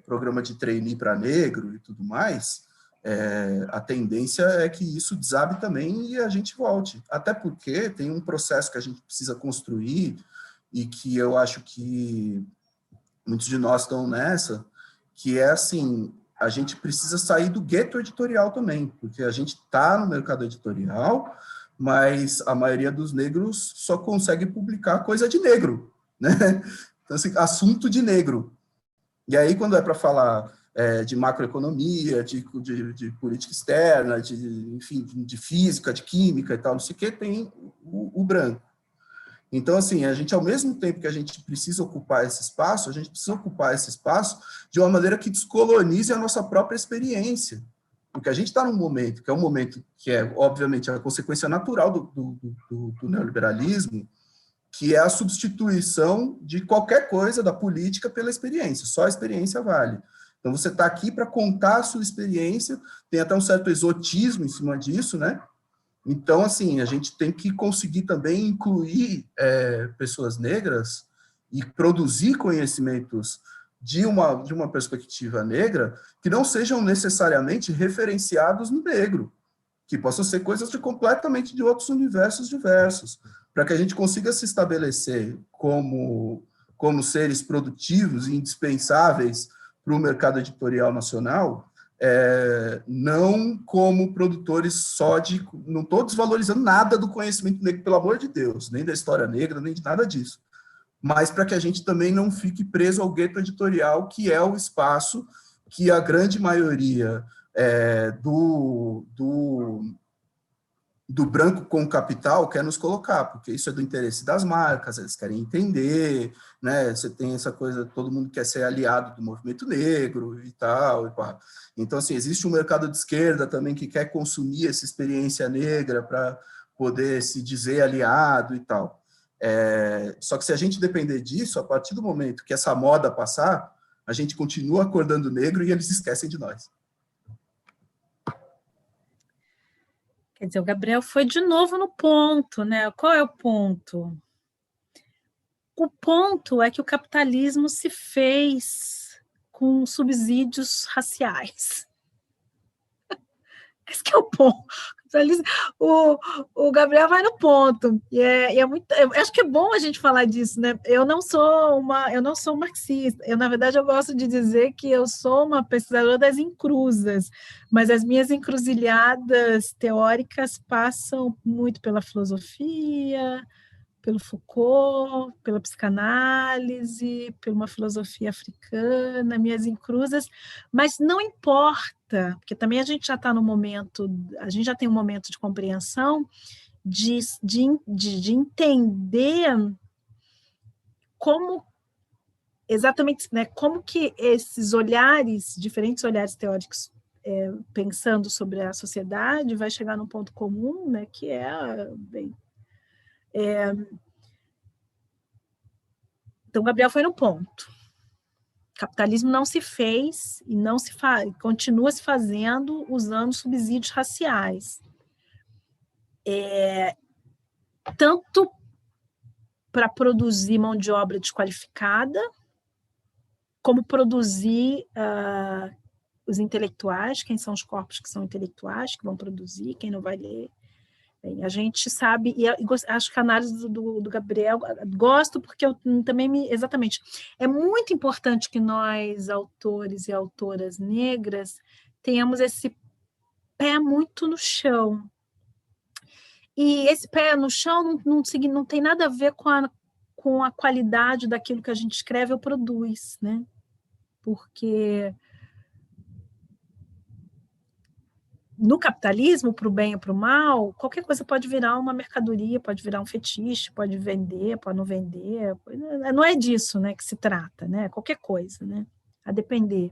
programa de trainee para negro e tudo mais, a tendência é que isso desabe também e a gente volte. Até porque tem um processo que a gente precisa construir e que eu acho que muitos de nós estão nessa, que é assim, a gente precisa sair do gueto editorial também, porque a gente está no mercado editorial, mas a maioria dos negros só consegue publicar coisa de negro, né? Então, assim, assunto de negro. E aí, quando é para falar de macroeconomia, de política externa, enfim, de física, de química e tal, não sei o que, tem o branco. Então, assim, a gente, ao mesmo tempo que a gente precisa ocupar esse espaço, a gente precisa ocupar esse espaço de uma maneira que descolonize a nossa própria experiência. Porque a gente está num momento, que é um momento que é, obviamente, a consequência natural do neoliberalismo, que é a substituição de qualquer coisa da política pela experiência. Só a experiência vale. Então, você está aqui para contar a sua experiência, tem até um certo exotismo em cima disso, né? Então, assim, a gente tem que conseguir também incluir pessoas negras e produzir conhecimentos de uma perspectiva negra que não sejam necessariamente referenciados no negro, que possam ser coisas completamente de outros universos diversos, para que a gente consiga se estabelecer como seres produtivos e indispensáveis para o mercado editorial nacional, não como produtores só de... Não estou desvalorizando nada do conhecimento negro, pelo amor de Deus, nem da história negra, nem de nada disso, mas para que a gente também não fique preso ao gueto editorial, que é o espaço que a grande maioria do branco com capital quer nos colocar, porque isso é do interesse das marcas, eles querem entender, né? Você tem essa coisa, todo mundo quer ser aliado do movimento negro e tal, e pá. Então, assim, existe um mercado de esquerda também que quer consumir essa experiência negra para poder se dizer aliado e tal. Só que se a gente depender disso, a partir do momento que essa moda passar, a gente continua acordando negro e eles esquecem de nós. Quer dizer, o Gabriel foi de novo no ponto, né? Qual é o ponto? O ponto é que o capitalismo se fez com subsídios raciais. Esse que é o ponto. O Gabriel vai no ponto. E é muito, eu acho que é bom a gente falar disso, né? Eu não sou marxista. Na verdade, eu gosto de dizer que eu sou uma pesquisadora das encruzas, mas as minhas encruzilhadas teóricas passam muito pela filosofia, pelo Foucault, pela psicanálise, por uma filosofia africana, minhas encruzas, mas não importa, porque também a gente já está no momento, a gente já tem um momento de compreensão de entender como exatamente, né, como que esses olhares, diferentes olhares teóricos, pensando sobre a sociedade, vai chegar num ponto comum, né, que então, Gabriel foi no ponto. O capitalismo não se fez e não se continua se fazendo usando subsídios raciais. Tanto para produzir mão de obra desqualificada, como produzir os intelectuais, quem são os corpos que são intelectuais, que vão produzir, quem não vai ler. Bem, a gente sabe, e acho que a análise do Gabriel, gosto porque eu também exatamente, é muito importante que nós, autores e autoras negras, tenhamos esse pé muito no chão. E esse pé no chão não tem nada a ver com a qualidade daquilo que a gente escreve ou produz, né? Porque no capitalismo, para o bem ou para o mal, qualquer coisa pode virar uma mercadoria, pode virar um fetiche, pode vender, pode não vender. Não é disso, né, que se trata, né? Qualquer coisa, né? A depender.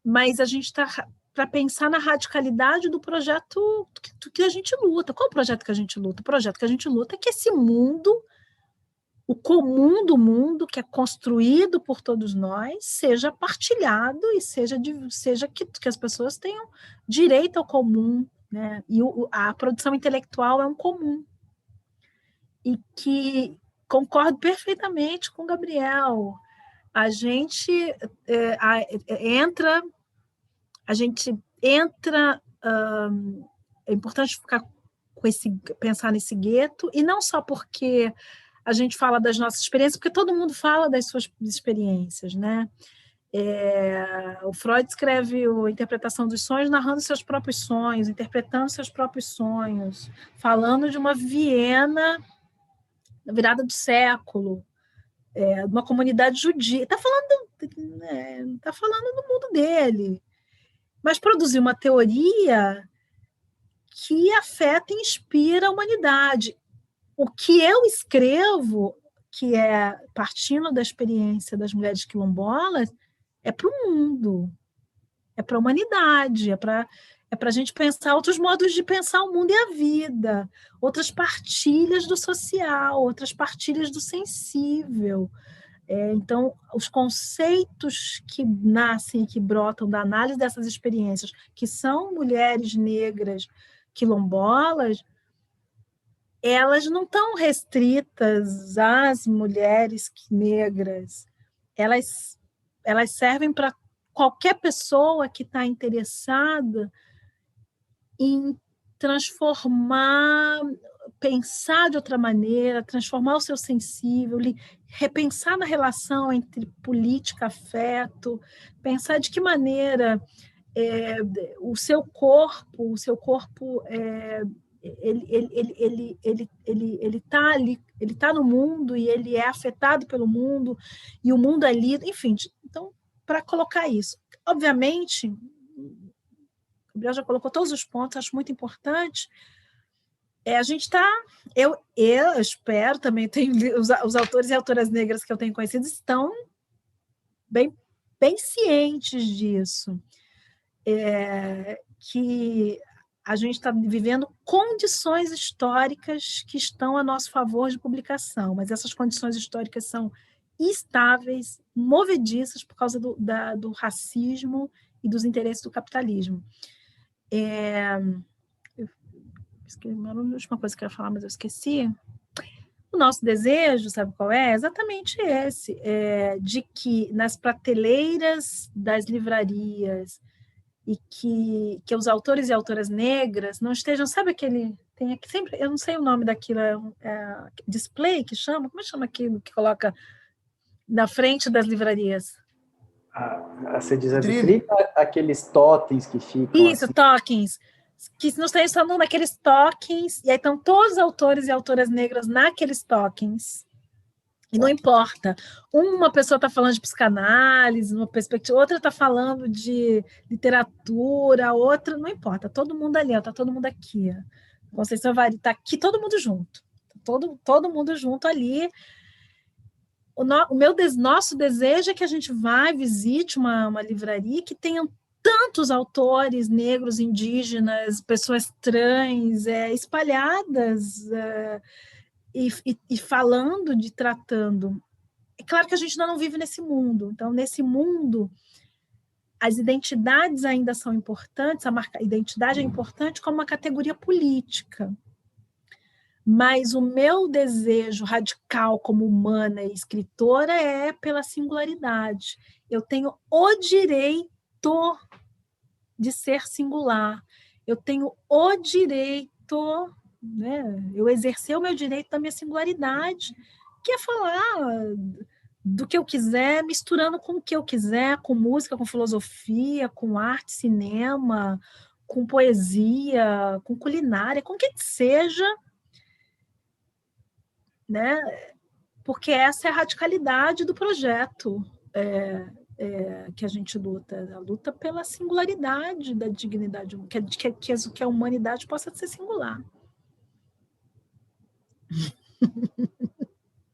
Mas a gente está para pensar na radicalidade do projeto que a gente luta. Qual é o projeto que a gente luta? O projeto que a gente luta é que esse mundo, o comum do mundo, que é construído por todos nós, seja partilhado e seja que as pessoas tenham direito ao comum, né? E a produção intelectual é um comum. E que concordo perfeitamente com o Gabriel. A gente entra, é importante ficar pensar nesse gueto, e não só porque a gente fala das nossas experiências, porque todo mundo fala das suas experiências, né? O Freud escreve a Interpretação dos Sonhos narrando seus próprios sonhos, interpretando seus próprios sonhos, falando de uma Viena na virada do século, de uma comunidade judia. Está falando do mundo dele, mas produziu uma teoria que afeta e inspira a humanidade. O que eu escrevo, que é partindo da experiência das mulheres quilombolas, é para o mundo, é para a humanidade, é para a gente pensar outros modos de pensar o mundo e a vida, outras partilhas do social, outras partilhas do sensível. Então, os conceitos que nascem e que brotam da análise dessas experiências, que são mulheres negras quilombolas, elas não estão restritas às mulheres negras, elas servem para qualquer pessoa que está interessada em transformar, pensar de outra maneira, transformar o seu sensível, repensar na relação entre política e afeto, pensar de que maneira o seu corpo ele está ali, ele está no mundo e ele é afetado pelo mundo e o mundo é lido, enfim. Então, para colocar isso, obviamente, o Gabriel já colocou todos os pontos, acho muito importante. A gente está, eu espero também, os autores e autoras negras que eu tenho conhecido estão bem cientes disso. Que a gente está vivendo condições históricas que estão a nosso favor de publicação, mas essas condições históricas são instáveis, movediças por causa do racismo e dos interesses do capitalismo. A última coisa que eu ia falar, mas eu esqueci. O nosso desejo, sabe qual é? Exatamente esse, de que nas prateleiras das livrarias e que os autores e autoras negras não estejam, sabe aquele, tem aqui sempre, eu não sei o nome daquilo, display que chama, como chama aquilo que coloca na frente das livrarias? Você diz a vitrine, aqueles totens que ficam isso, assim. Tokens, que não estão só naqueles tokens, e aí estão todos os autores e autoras negras naqueles tokens. E não importa, uma pessoa está falando de psicanálise, numa perspectiva, outra está falando de literatura, outra, não importa, todo mundo ali, está todo mundo aqui. Conceição Vari está aqui, todo mundo junto, todo mundo junto ali. Nosso desejo é que a gente vá, visite uma livraria que tenha tantos autores negros, indígenas, pessoas trans, espalhadas, e falando, tratando. É claro que a gente ainda não vive nesse mundo. Então, nesse mundo, as identidades ainda são importantes, a identidade é importante como uma categoria política. Mas o meu desejo radical como humana e escritora é pela singularidade. Eu tenho o direito de ser singular. Eu tenho o direito, né? Eu exercer o meu direito da minha singularidade, que é falar do que eu quiser, misturando com o que eu quiser, com música, com filosofia, com arte, cinema, com poesia, com culinária, com o que seja, né? Porque essa é a radicalidade do projeto que a gente luta. A luta pela singularidade da dignidade, que a humanidade possa ser singular.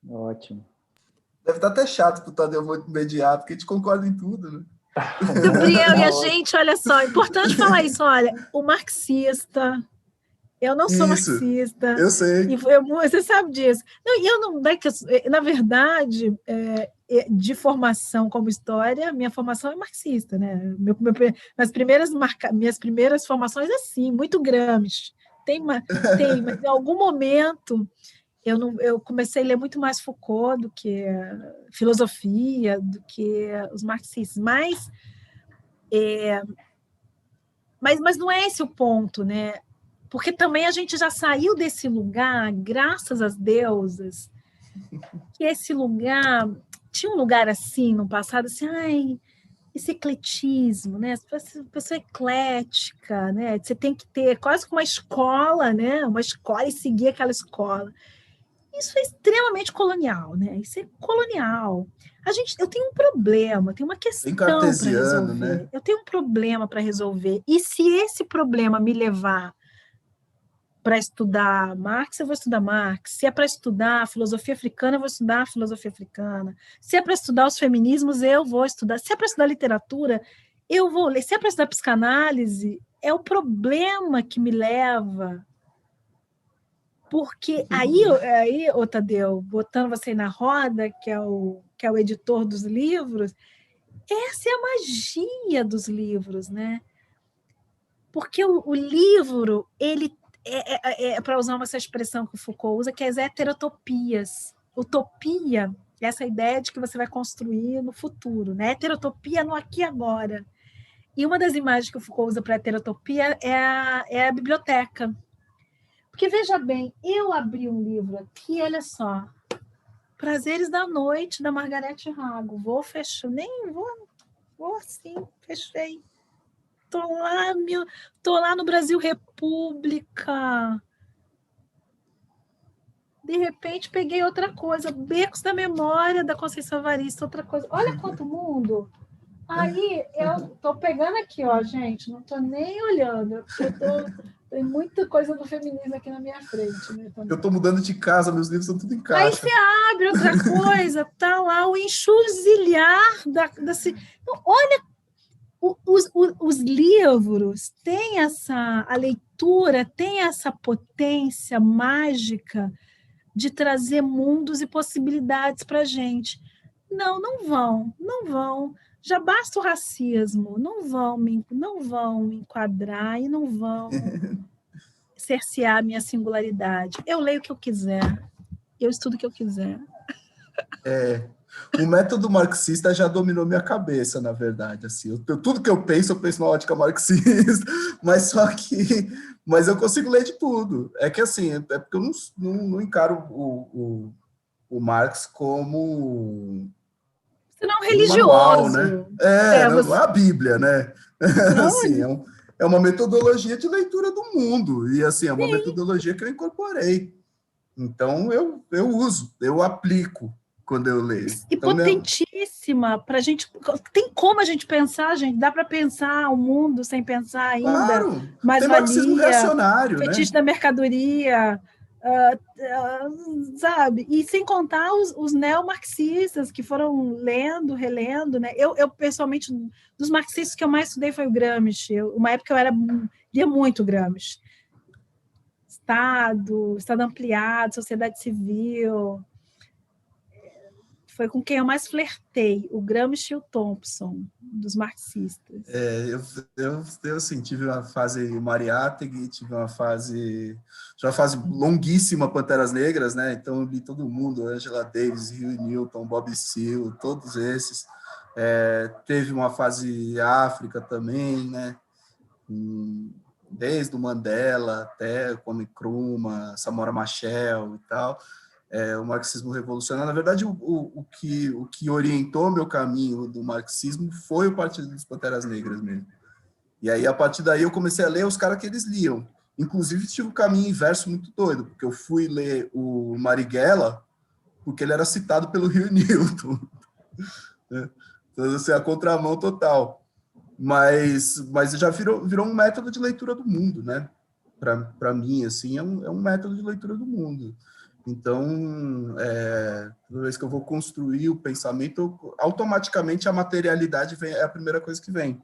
Ótimo. Deve estar até chato para o Tadeu mediar, porque a gente concorda em tudo, né? Gabriel, e a gente, olha só, é importante falar isso, olha, o marxista, eu não sou marxista. Eu sei. Você sabe disso. Na verdade, de formação como história, minha formação é marxista, né? Minhas primeiras formações, assim, muito Gramsci. Mas em algum momento eu comecei a ler muito mais Foucault do que filosofia, do que os marxistas. Mas não é esse o ponto, né? Porque também a gente já saiu desse lugar, graças às deusas, que esse lugar... Tinha um lugar assim no passado, assim, esse ecletismo, né? Pessoa eclética, né? Você tem que ter quase como uma escola, né? Uma escola e seguir aquela escola. Isso é extremamente colonial, né? Isso é colonial. Eu tenho um problema, tenho uma questão para resolver. Né? Eu tenho um problema para resolver. E se esse problema me levar para estudar Marx, eu vou estudar Marx. Se é para estudar filosofia africana, eu vou estudar filosofia africana. Se é para estudar os feminismos, eu vou estudar. Se é para estudar literatura, eu vou ler. Se é para estudar psicanálise, é o problema que me leva. Porque aí, Tadeu, botando você na roda, que é o editor dos livros, essa é a magia dos livros, né? Porque o livro, ele para usar essa expressão que o Foucault usa, que é as heterotopias. Utopia é essa ideia de que você vai construir no futuro, né? Heterotopia no aqui e agora. E uma das imagens que o Foucault usa para a heterotopia é a biblioteca. Porque, veja bem, eu abri um livro aqui, olha só, Prazeres da Noite, da Margarete Rago. Vou assim, fechei. Tô lá no Brasil República. De repente, peguei outra coisa, Becos da Memória, da Conceição Evaristo, outra coisa. Olha quanto mundo! Aí, eu tô pegando aqui, ó, gente, não tô nem olhando, porque tem muita coisa do feminismo aqui na minha frente, né? Eu tô mudando de casa, meus livros estão tudo em Aí caixa. você abre outra coisa, tá lá o enxuzilhar Então, olha, os livros têm a leitura tem essa potência mágica de trazer mundos e possibilidades para a gente. Não vão. Já basta o racismo, não vão me enquadrar e não vão cercear a minha singularidade. Eu leio o que eu quiser, eu estudo o que eu quiser. O método marxista já dominou minha cabeça, na verdade. Assim, tudo que eu penso na ótica marxista, mas eu consigo ler de tudo. É que assim, é porque eu não encaro o Marx como Você não é um um manual, religioso. né? Não é Você a Bíblia, né? não Assim, é uma metodologia de leitura do mundo, e assim, é uma Sim. metodologia que eu incorporei. Então, eu uso, eu aplico quando eu leio. E Então, potentíssima para a gente. Tem como a gente pensar, gente? Dá para pensar o mundo sem pensar ainda? claro, tem marxismo Mais-valia, reacionário, fetiche né? da mercadoria, sabe? E sem contar os neomarxistas que foram lendo, relendo, né? Eu pessoalmente, dos marxistas que eu mais estudei foi o Gramsci. Uma época eu lia muito Gramsci. Estado ampliado, sociedade civil. Foi com quem eu mais flertei, o Gramsci e o Thompson, dos marxistas. Eu assim, tive uma fase Mariátegui, tive uma fase longuíssima, Panteras Negras, né? Então eu li todo mundo, Angela Davis, Huey Newton, Bob Seale, todos esses. Teve uma fase África também, né? Desde o Mandela até Kwame Nkrumah, Samora Machel e tal. O marxismo revolucionário. Na verdade, o que orientou meu caminho do marxismo foi o Partido dos Panteras Negras mesmo. E aí, a partir daí, eu comecei a ler os caras que eles liam. Inclusive, tive um caminho inverso muito doido, porque eu fui ler o Marighella, porque ele era citado pelo Huey Newton. Então, assim, a contramão total. Mas já virou um método de leitura do mundo, né? Para mim, assim, é um método de leitura do mundo. Então, toda vez que eu vou construir o pensamento, automaticamente a materialidade é a primeira coisa que vem.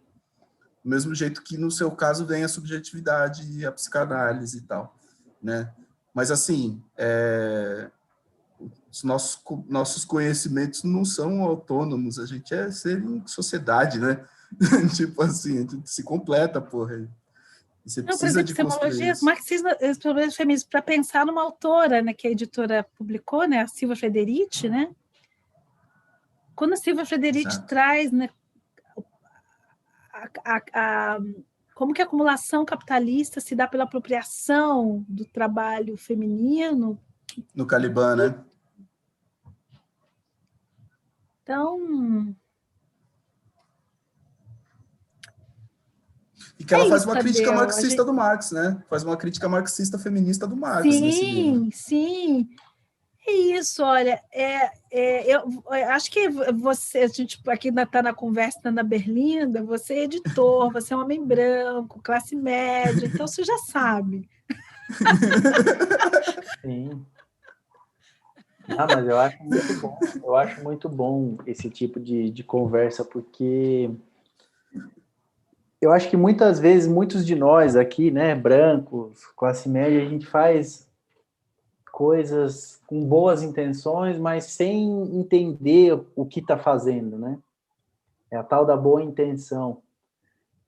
Do mesmo jeito que, no seu caso, vem a subjetividade e a psicanálise e tal, né? Mas, assim, os nossos conhecimentos não são autônomos, a gente é ser em sociedade, né? Tipo assim, a gente se completa, porra. E você Não, por precisa de exemplo, construir epistemologia, isso. marxismo, feminismo, para pensar numa autora, né, que a editora publicou, né, a Silvia Frederici, né? Quando a Silvia Frederici Exato. traz, né, como que a acumulação capitalista se dá pela apropriação do trabalho feminino. No Caliban, né? Então, E que ela faz isso, uma crítica Tadeu. marxista do Marx, né? Faz uma crítica marxista feminista do Marx nesse livro. Sim, sim. É isso, olha, eu acho que a gente aqui está na conversa na Berlinda, você é editor, você é um homem branco, classe média, então você já sabe. Sim. Não, mas eu acho muito bom. Eu acho muito bom esse tipo de conversa, porque eu acho que muitas vezes, muitos de nós aqui, né, brancos, classe média, a gente faz coisas com boas intenções, mas sem entender o que está fazendo, né? É a tal da boa intenção,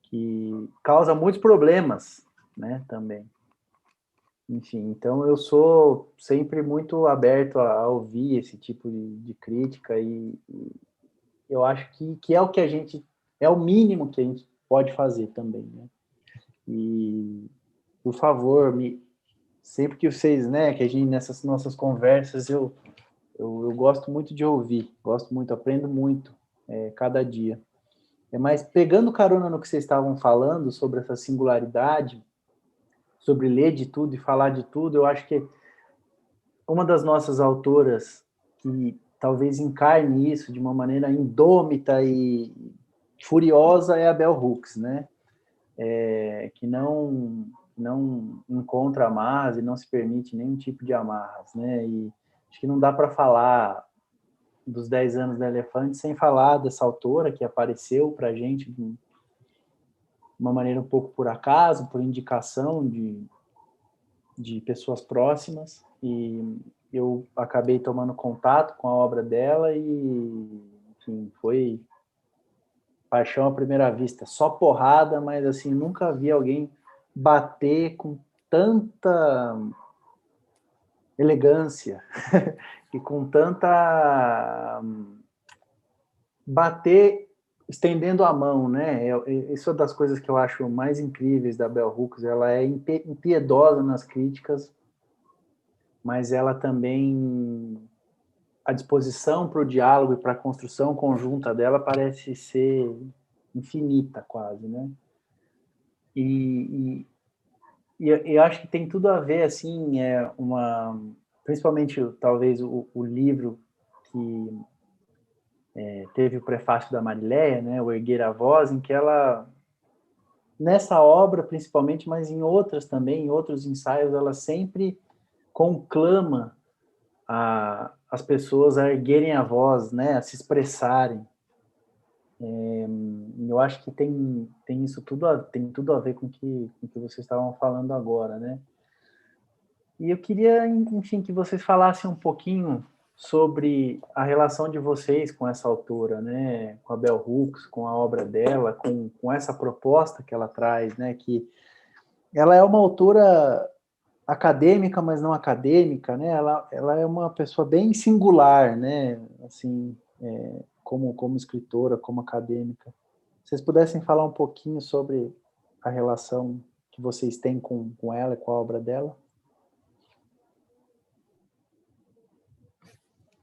que causa muitos problemas, né, também. Enfim, então eu sou sempre muito aberto a ouvir esse tipo de crítica e eu acho que é o que a gente, é o mínimo que a gente pode fazer também, né? E, por favor, sempre que vocês, né, que a gente, nessas nossas conversas, eu gosto muito de ouvir, gosto muito, aprendo muito cada dia. Mas pegando carona no que vocês estavam falando sobre essa singularidade, sobre ler de tudo e falar de tudo, eu acho que uma das nossas autoras que talvez encarne isso de uma maneira indômita e furiosa é a Bell Hooks, né? Que não encontra amarras e não se permite nenhum tipo de amarras, né? E acho que não dá para falar dos 10 anos da Elefante sem falar dessa autora que apareceu para a gente de uma maneira um pouco por acaso, por indicação de pessoas próximas, e eu acabei tomando contato com a obra dela e, enfim, foi paixão à primeira vista, só porrada, mas assim, nunca vi alguém bater com tanta elegância e com tanta bater estendendo a mão, né? Isso é uma das coisas que eu acho mais incríveis da Bell Hooks. Ela é impiedosa nas críticas, mas ela também, a disposição para o diálogo e para a construção conjunta dela parece ser infinita quase, né? E eu acho que tem tudo a ver, assim, principalmente talvez o livro que teve o prefácio da Marileia, né, o Erguer a Voz, em que ela, nessa obra principalmente, mas em outras também, em outros ensaios, ela sempre conclama as pessoas a erguerem a voz, né, a se expressarem. Eu acho que tem isso tem tudo a ver com o que vocês estavam falando agora, né? E eu queria, enfim, que vocês falassem um pouquinho sobre a relação de vocês com essa autora, né? Com a Bell Hooks, com a obra dela, com essa proposta que ela traz, né? Que ela é uma autora acadêmica, mas não acadêmica, né? Ela é uma pessoa bem singular, né? Assim, como escritora, como acadêmica. Se vocês pudessem falar um pouquinho sobre a relação que vocês têm com ela e com a obra dela.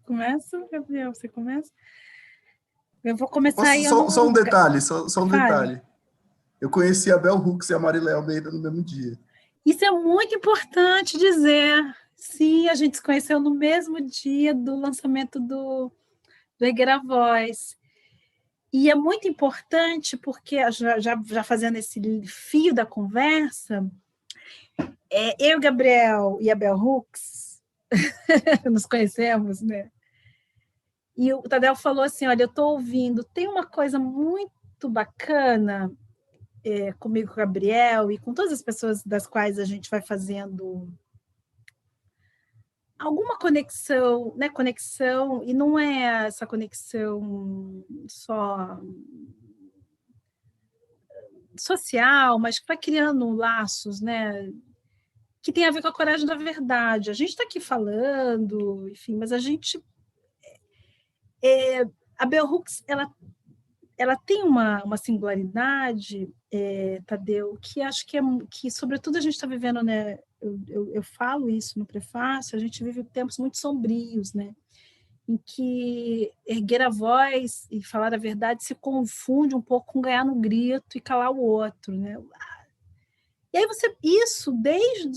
Começa, Gabriel? Você começa? Eu vou começar aí. Só um detalhe, só um Fale. detalhe. Eu conheci a Bell Hooks e a Marileia Almeida no mesmo dia. Isso é muito importante dizer. Sim, a gente se conheceu no mesmo dia do lançamento do Erguer a Voz. E é muito importante porque, já fazendo esse fio da conversa, eu, Gabriel e a Bell Hooks nos conhecemos, né? E o Tadeu falou assim, olha, eu estou ouvindo, tem uma coisa muito bacana comigo, com o Gabriel, e com todas as pessoas das quais a gente vai fazendo alguma conexão, né? Conexão, e não é essa conexão só social, mas que vai criando laços, né? Que tem a ver com a coragem da verdade. A gente está aqui falando, enfim, mas a gente... a Bell Hooks, ela tem uma singularidade, Tadeu, que acho que, sobretudo, a gente está vivendo, né? Eu falo isso no prefácio, a gente vive tempos muito sombrios, né? Em que erguer a voz e falar a verdade se confunde um pouco com ganhar no grito e calar o outro, né? E aí isso desde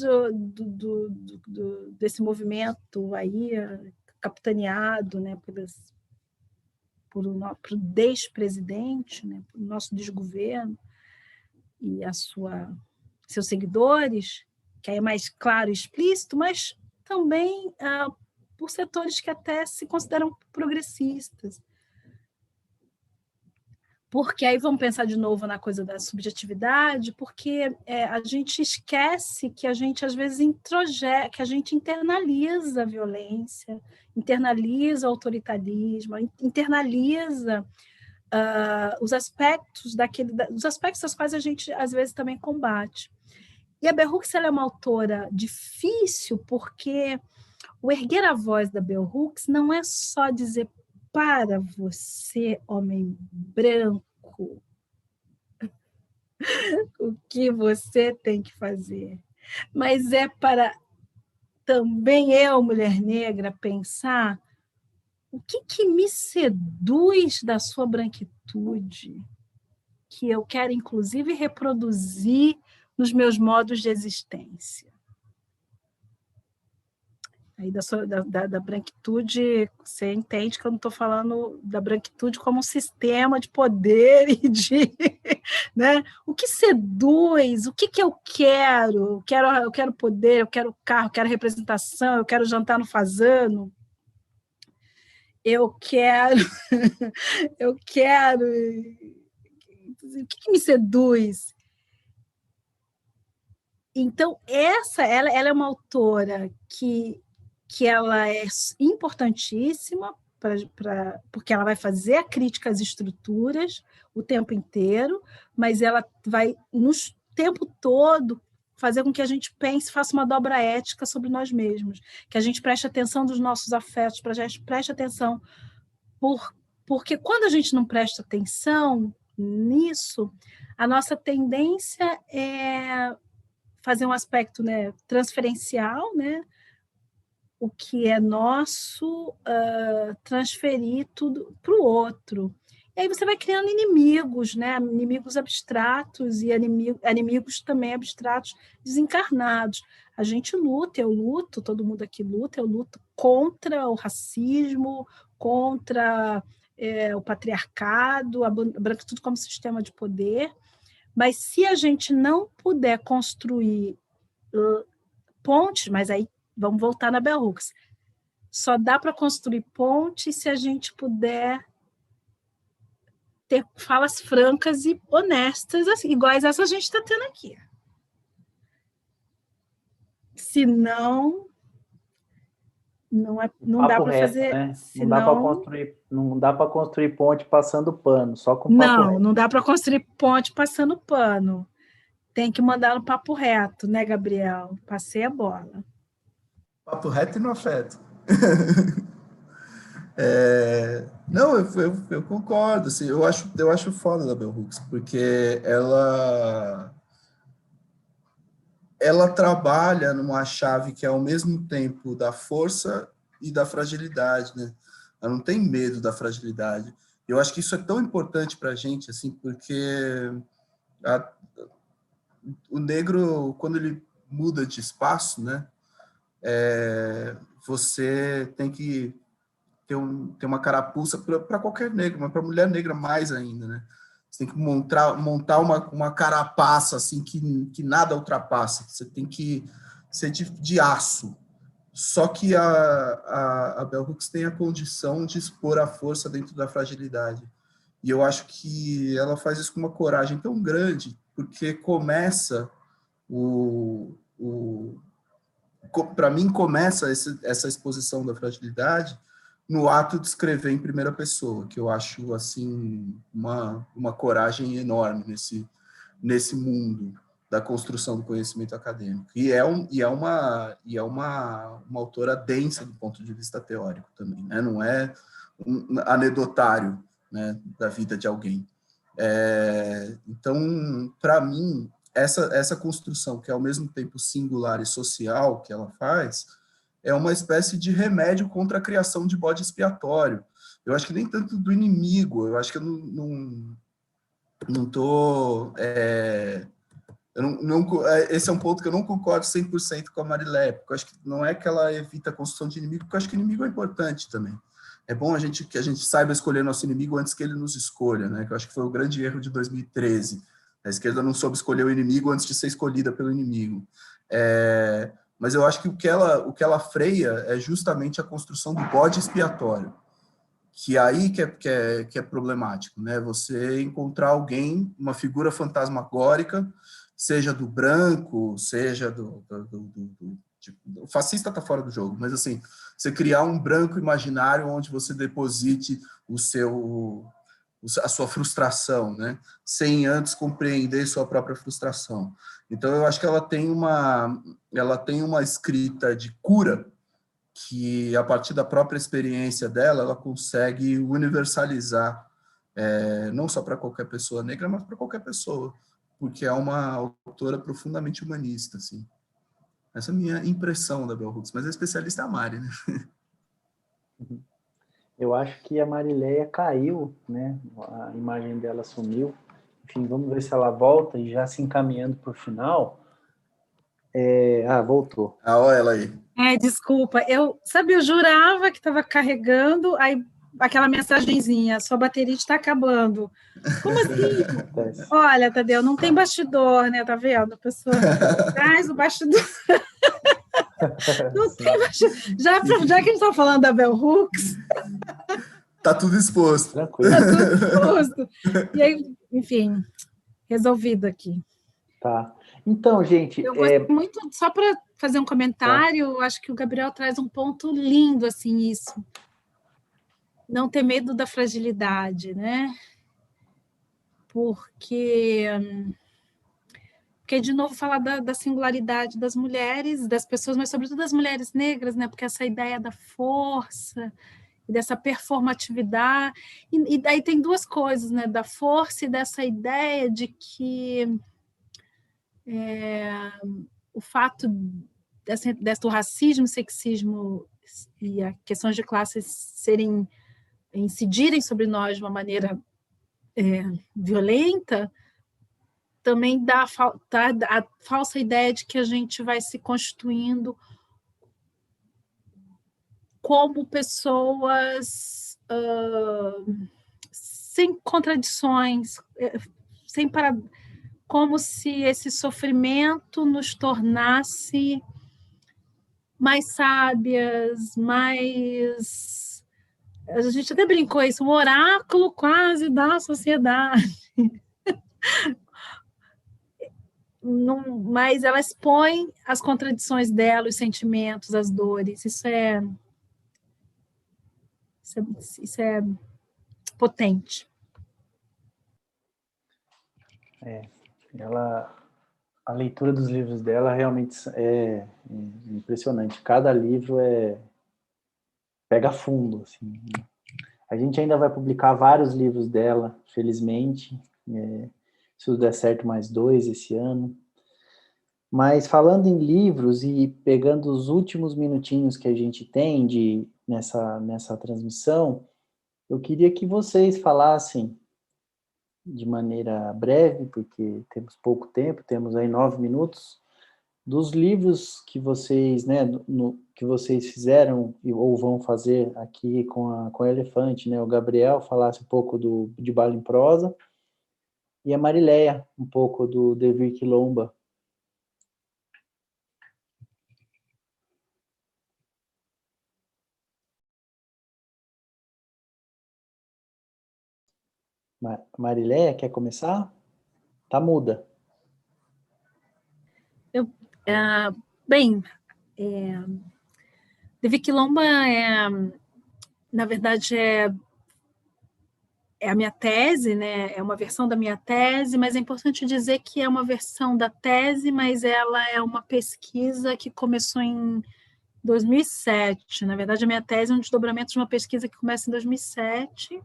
desse movimento aí capitaneado, né, por o despresidente, né, por o nosso desgoverno e seus seguidores, que aí é mais claro e explícito, mas também por setores que até se consideram progressistas. Porque aí vamos pensar de novo na coisa da subjetividade, porque a gente esquece que a gente, às vezes, que a gente internaliza a violência, internaliza o autoritarismo, internaliza os aspectos os aspectos dos quais a gente, às vezes, também combate. E a Bell Hooks, ela é uma autora difícil, porque o erguer a voz da Bell Hooks não é só dizer para você, homem branco, o que você tem que fazer. Mas é para também eu, mulher negra, pensar o que me seduz da sua branquitude, que eu quero, inclusive, reproduzir nos meus modos de existência. Aí da branquitude, você entende que eu não estou falando da branquitude como um sistema de poder e de... Né? O que seduz, o que eu quero? Eu quero poder, eu quero carro, eu quero representação, eu quero jantar no fazano, eu quero... eu quero... O que me seduz? Então, ela é uma autora que ela é importantíssima porque ela vai fazer a crítica às estruturas o tempo inteiro, mas ela vai, no tempo todo, fazer com que a gente pense, faça uma dobra ética sobre nós mesmos, que a gente preste atenção dos nossos afetos, que a gente preste atenção, porque quando a gente não presta atenção nisso, a nossa tendência é fazer um aspecto, né, transferencial, né, o que é nosso, transferir tudo para o outro. E aí você vai criando inimigos, né? Inimigos abstratos e inimigos também abstratos, desencarnados. A gente luta, eu luto, todo mundo aqui luta, eu luto contra o racismo, contra o patriarcado, a branquitude como sistema de poder, mas se a gente não puder construir pontes, mas aí vamos voltar na Bell Hooks. Só dá para construir pontes se a gente puder ter falas francas e honestas, assim, iguais essa a gente está tendo aqui. Senão, não dá para fazer... Né? Senão, não dá para construir ponte passando pano, só com papo reto. Não dá para construir ponte passando pano. Tem que mandar no papo reto, né, Gabriel? Passei a bola. Papo reto e no afeto. Não, eu concordo. Assim, eu acho foda da Bell Hooks, porque ela trabalha numa chave que é ao mesmo tempo da força e da fragilidade, né? Ela não tem medo da fragilidade. Eu acho que isso é tão importante para a gente, assim, porque o negro, quando ele muda de espaço, né? Você tem que ter uma carapuça para qualquer negro, mas para mulher negra mais ainda, né? Você tem que montar uma carapaça assim que nada ultrapassa. Você tem que ser de aço. Só que a Bell Hooks tem a condição de expor a força dentro da fragilidade. E eu acho que ela faz isso com uma coragem tão grande, porque começa para mim, começa essa exposição da fragilidade no ato de escrever em primeira pessoa, que eu acho assim uma coragem enorme nesse mundo da construção do conhecimento acadêmico. E é uma autora densa do ponto de vista teórico também, né? Não é um anedotário, né, da vida de alguém. Então, para mim, essa construção, que é ao mesmo tempo singular e social que ela faz, é uma espécie de remédio contra a criação de bode expiatório. Eu acho que nem tanto do inimigo, eu acho que eu não estou... esse é um ponto que eu não concordo 100% com a Marilé, porque eu acho que não é que ela evita a construção de inimigo, porque eu acho que o inimigo é importante também. É bom que a gente saiba escolher nosso inimigo antes que ele nos escolha, né? Que eu acho que foi o grande erro de 2013. A esquerda não soube escolher o inimigo antes de ser escolhida pelo inimigo. Mas eu acho que o que ela freia é justamente a construção do bode expiatório, que aí que é problemático, né? Você encontrar alguém, uma figura fantasmagórica, seja do branco, seja o fascista está fora do jogo, mas assim, você criar um branco imaginário onde você deposite a sua frustração, né? Sem antes compreender sua própria frustração. Então, eu acho que ela tem uma escrita de cura que, a partir da própria experiência dela, ela consegue universalizar, não só para qualquer pessoa negra, mas para qualquer pessoa. porque é uma autora profundamente humanista, assim. Essa é a minha impressão da Bell Hooks, mas a especialista é a Mari, né? Eu acho que a Marileia caiu, né? A imagem dela sumiu. Enfim, vamos ver se ela volta, e já se encaminhando para o final. Voltou. Olha ela aí. Desculpa, eu jurava que estava carregando, aí aquela mensagenzinha, sua bateria está acabando. Como assim? Olha, Tadeu, não tem bastidor, né? Tá vendo? A pessoa traz o bastidor. Não tem bastidor. Já que a gente está falando da Bell Hooks, tá tudo exposto. Tranquilo. Tá tudo exposto. E aí, enfim, resolvido aqui. Tá. Então, gente... Eu gosto muito, só para fazer um comentário, acho que o Gabriel traz um ponto lindo, assim, isso. Não ter medo da fragilidade, né? Porque de novo, falar da singularidade das mulheres, das pessoas, mas sobretudo das mulheres negras, né? Porque essa ideia da força e dessa performatividade, e daí tem duas coisas, né? Da força e dessa ideia de que o fato do racismo, sexismo e as questões de classes incidirem sobre nós de uma maneira violenta, também dá a falsa ideia de que a gente vai se constituindo como pessoas sem contradições, como se esse sofrimento nos tornasse mais sábias, mais... A gente até brincou isso, um oráculo quase da sociedade. Não, mas ela expõe as contradições dela, os sentimentos, as dores. Isso é potente. A leitura dos livros dela realmente é impressionante. Cada livro pega fundo, assim. A gente ainda vai publicar vários livros dela, felizmente. Se tudo der certo, mais 2 esse ano. Mas falando em livros e pegando os últimos minutinhos que a gente tem nessa transmissão, eu queria que vocês falassem de maneira breve, porque temos pouco tempo, temos aí 9 minutos, dos livros que vocês, né, que vocês fizeram ou vão fazer aqui com a Elefante, né? O Gabriel falasse um pouco de Bala em Prosa e a Marileia um pouco do Devir Quilomba. Marileia, quer começar? Tá muda. Devir Quilomba na verdade, é a minha tese, né? É uma versão da minha tese, mas é importante dizer que é uma versão da tese, mas ela é uma pesquisa que começou em 2007. Na verdade, a minha tese é um desdobramento de uma pesquisa que começa em 2007,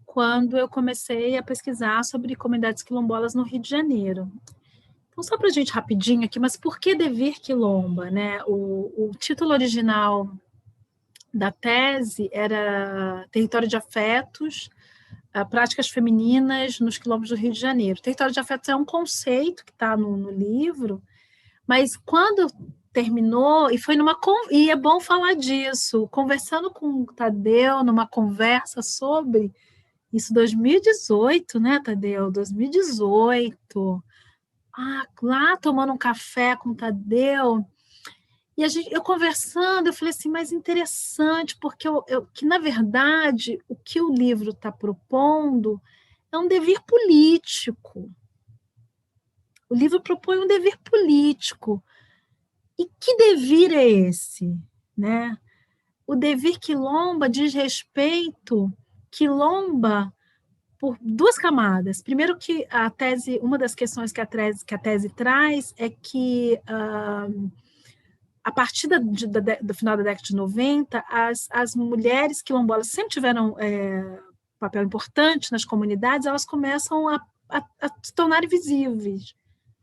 quando eu comecei a pesquisar sobre comunidades quilombolas no Rio de Janeiro. Então, só para a gente rapidinho aqui, mas por que Devir Quilomba, né? O título original da tese era Território de Afetos, Práticas Femininas nos Quilombos do Rio de Janeiro. Território de Afetos é um conceito que está no livro, mas quando terminou, e é bom falar disso, conversando com o Tadeu, numa conversa sobre isso, 2018, né, Tadeu? 2018. Lá tomando um café com o Tadeu, e eu conversando, eu falei assim, mas interessante, porque que, na verdade, o que o livro está propondo é um dever político. O livro propõe um dever político. E que devir é esse? Né? O devir quilomba diz respeito, quilomba, por 2 camadas. Primeiro que a tese, uma das questões que a tese traz é que a partir do final da década de 90, as mulheres quilombolas sempre tiveram papel importante nas comunidades, elas começam a a se tornarem visíveis.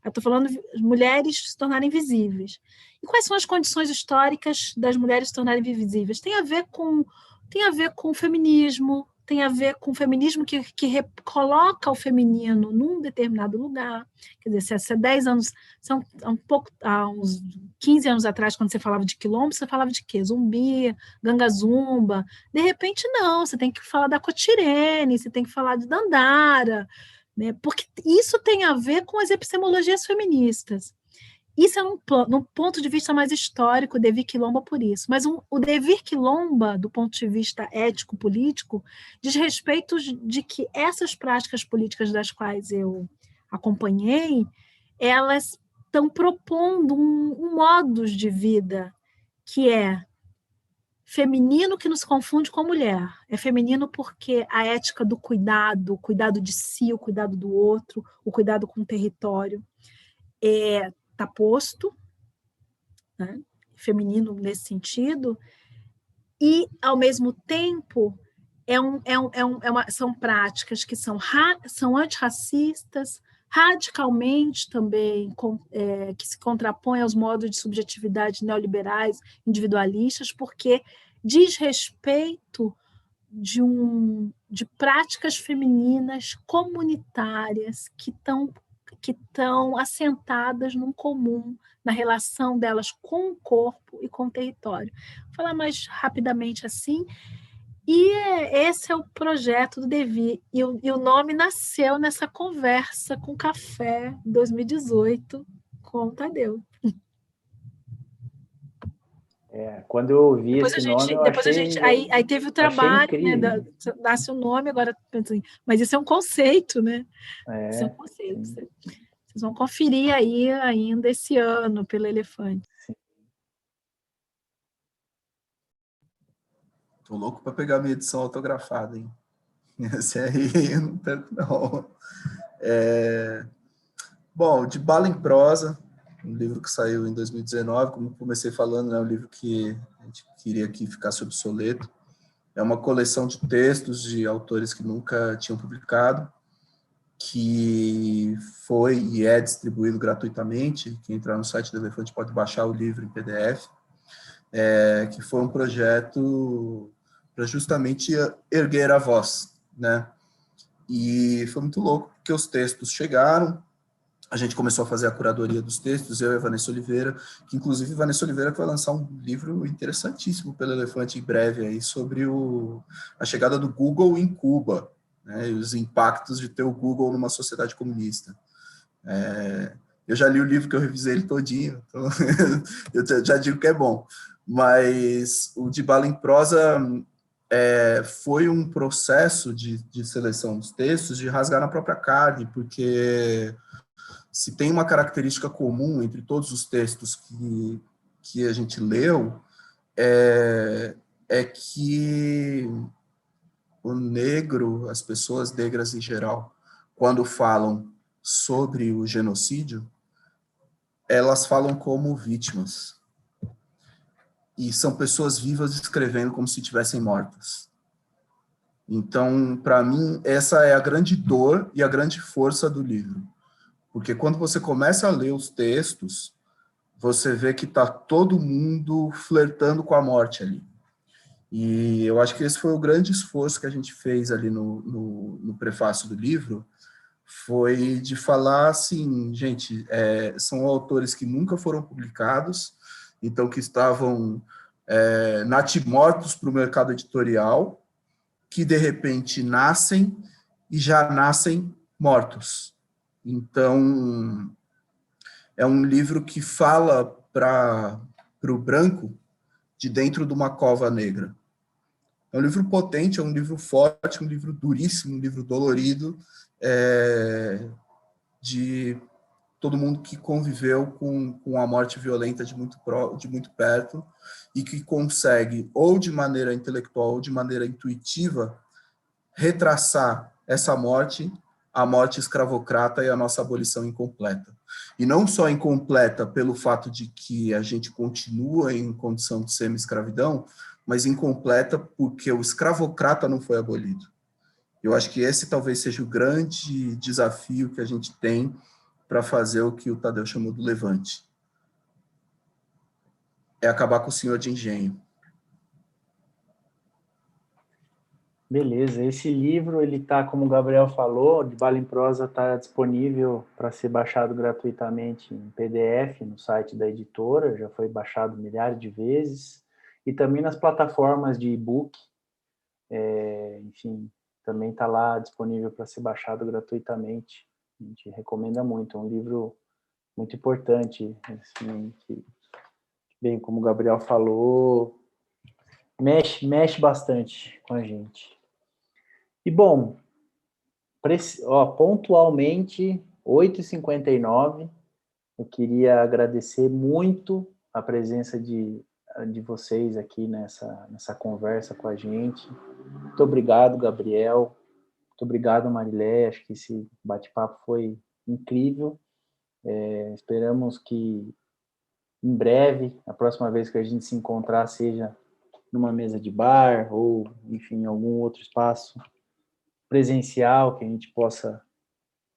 Estou falando de mulheres se tornarem visíveis. E quais são as condições históricas das mulheres se tornarem visíveis? Tem a ver com o feminismo, tem a ver com o feminismo que coloca o feminino num determinado lugar. Quer dizer, se há 10 anos, há uns 15 anos atrás, quando você falava de quilombo, você falava de quê? Zumbi, ganga zumba. De repente, não, você tem que falar da Cotirene, você tem que falar de Dandara, né? Porque isso tem a ver com as epistemologias feministas. Isso é num ponto de vista mais histórico, o devir quilomba por isso. Mas o devir quilomba, do ponto de vista ético-político, diz respeito de que essas práticas políticas das quais eu acompanhei, elas estão propondo um modus de vida que é feminino que nos confunde com mulher. É feminino porque a ética do cuidado, o cuidado de si, o cuidado do outro, o cuidado com o território, está posto, né? Feminino nesse sentido, e, ao mesmo tempo, são práticas que são antirracistas, radicalmente também, que se contrapõem aos modos de subjetividade neoliberais, individualistas, porque diz respeito de práticas femininas comunitárias que estão assentadas num comum, na relação delas com o corpo e com o território. Vou falar mais rapidamente assim. E esse é o projeto do Devir. E o nome nasceu nessa conversa com café em 2018 com o Tadeu. Quando eu ouvi esse nome, eu achei... Aí teve o trabalho, né, nasce o nome, agora pensando, mas isso é um conceito, né? Isso é um conceito. Sim. Vocês vão conferir aí ainda esse ano pelo Elefante. Tô louco para pegar minha edição autografada, hein? Essa aí eu não perco, não. Bom, De Bala em Prosa, um livro que saiu em 2019, como eu comecei falando, é um livro que a gente queria que ficasse obsoleto. É uma coleção de textos de autores que nunca tinham publicado, que foi e é distribuído gratuitamente. Quem entrar no site do Elefante pode baixar o livro em PDF, que foi um projeto para justamente erguer a voz, né? E foi muito louco, porque os textos chegaram, a gente começou a fazer a curadoria dos textos, eu e a Vanessa Oliveira, que inclusive a Vanessa Oliveira vai lançar um livro interessantíssimo pelo Elefante em breve, aí, sobre a chegada do Google em Cuba, né, e os impactos de ter o Google numa sociedade comunista. Eu já li o livro, que eu revisei ele todinho, então eu já digo que é bom. Mas o De Bala em Prosa foi um processo de seleção dos textos, de rasgar na própria carne, porque se tem uma característica comum entre todos os textos que a gente leu, é que o negro, as pessoas negras em geral, quando falam sobre o genocídio, elas falam como vítimas. E são pessoas vivas escrevendo como se estivessem mortas. Então, para mim, essa é a grande dor e a grande força do livro. Porque quando você começa a ler os textos, você vê que está todo mundo flertando com a morte ali. E eu acho que esse foi o grande esforço que a gente fez ali no prefácio do livro, foi de falar assim, gente, são autores que nunca foram publicados, então que estavam natimortos para o mercado editorial, que de repente nascem e já nascem mortos. Então, é um livro que fala para o branco de dentro de uma cova negra. É um livro potente, é um livro forte, um livro duríssimo, um livro dolorido, de todo mundo que conviveu com a morte violenta de muito perto e que consegue, ou de maneira intelectual ou de maneira intuitiva, retraçar essa morte, a morte escravocrata e a nossa abolição incompleta. E não só incompleta pelo fato de que a gente continua em condição de semi-escravidão, mas incompleta porque o escravocrata não foi abolido. Eu acho que esse talvez seja o grande desafio que a gente tem para fazer o que o Tadeu chamou do levante. É acabar com o senhor de engenho. Beleza, esse livro, ele tá, como o Gabriel falou, de Bala em Prosa, está disponível para ser baixado gratuitamente em PDF no site da editora, já foi baixado milhares de vezes, e também nas plataformas de e-book, enfim, também está lá disponível para ser baixado gratuitamente. A gente recomenda muito, é um livro muito importante, assim, que, bem, como o Gabriel falou, mexe bastante com a gente. E, bom, pontualmente, 8h59, eu queria agradecer muito a presença de vocês aqui nessa conversa com a gente. Muito obrigado, Gabriel. Muito obrigado, Marilé. Acho que esse bate-papo foi incrível. Esperamos que, em breve, a próxima vez que a gente se encontrar, seja numa mesa de bar ou, enfim, em algum outro espaço presencial, que a gente possa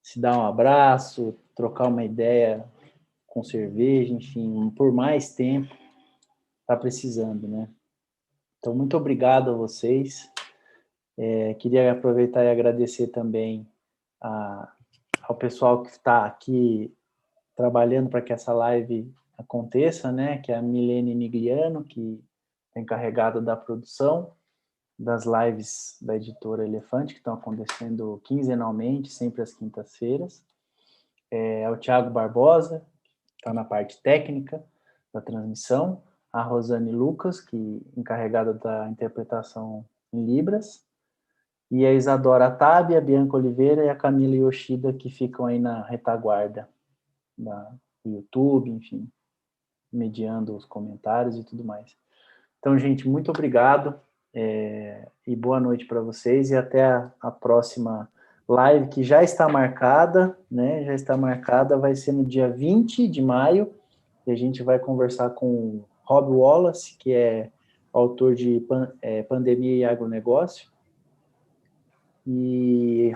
se dar um abraço, trocar uma ideia com cerveja, enfim, por mais tempo, está precisando, né? Então, muito obrigado a vocês. Queria aproveitar e agradecer também ao pessoal que está aqui trabalhando para que essa live aconteça, né? Que é a Milene Nigliano, que é encarregada da produção das lives da editora Elefante, que estão acontecendo quinzenalmente, sempre às quintas-feiras. É o Thiago Barbosa, que está na parte técnica da transmissão, a Rosane Lucas, que é encarregada da interpretação em Libras, e a Isadora Tabi, a Bianca Oliveira e a Camila Yoshida, que ficam aí na retaguarda do YouTube, enfim, mediando os comentários e tudo mais. Então, gente, muito obrigado e boa noite para vocês e até a próxima live, que já está marcada, né? Já está marcada, vai ser no dia 20 de maio, e a gente vai conversar com o Rob Wallace, que é autor de Pandemia e Agronegócio, e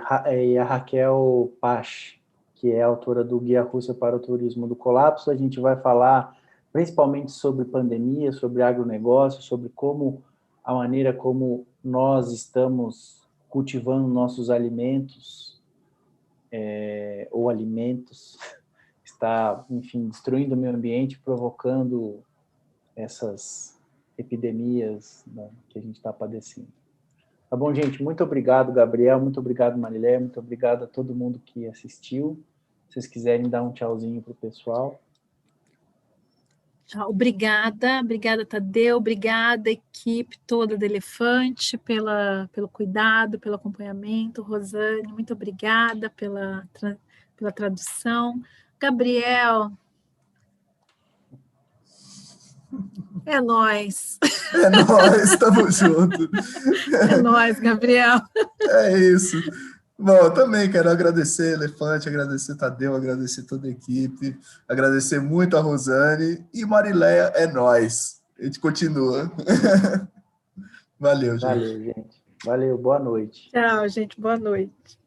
a Raquel Pache, que é autora do Guia Rússia para o Turismo do Colapso. A gente vai falar principalmente sobre pandemia, sobre agronegócio, sobre como a maneira como nós estamos cultivando nossos alimentos, ou alimentos, está, enfim, destruindo o meio ambiente, provocando essas epidemias, né, que a gente está padecendo. Tá bom, gente? Muito obrigado, Gabriel. Muito obrigado, Marilé. Muito obrigado a todo mundo que assistiu. Se vocês quiserem dar um tchauzinho para o pessoal. Obrigada, Tadeu, obrigada, equipe toda do Elefante, pelo cuidado, pelo acompanhamento. Rosane, muito obrigada pela tradução. Gabriel, é nóis. É nóis, estamos juntos. É nóis, Gabriel. É isso. Bom, eu também quero agradecer Elefante, agradecer Tadeu, agradecer toda a equipe, agradecer muito a Rosane e Marileia, é nóis. A gente continua. Valeu, gente. Valeu, gente. Valeu, boa noite. Tchau, gente, boa noite.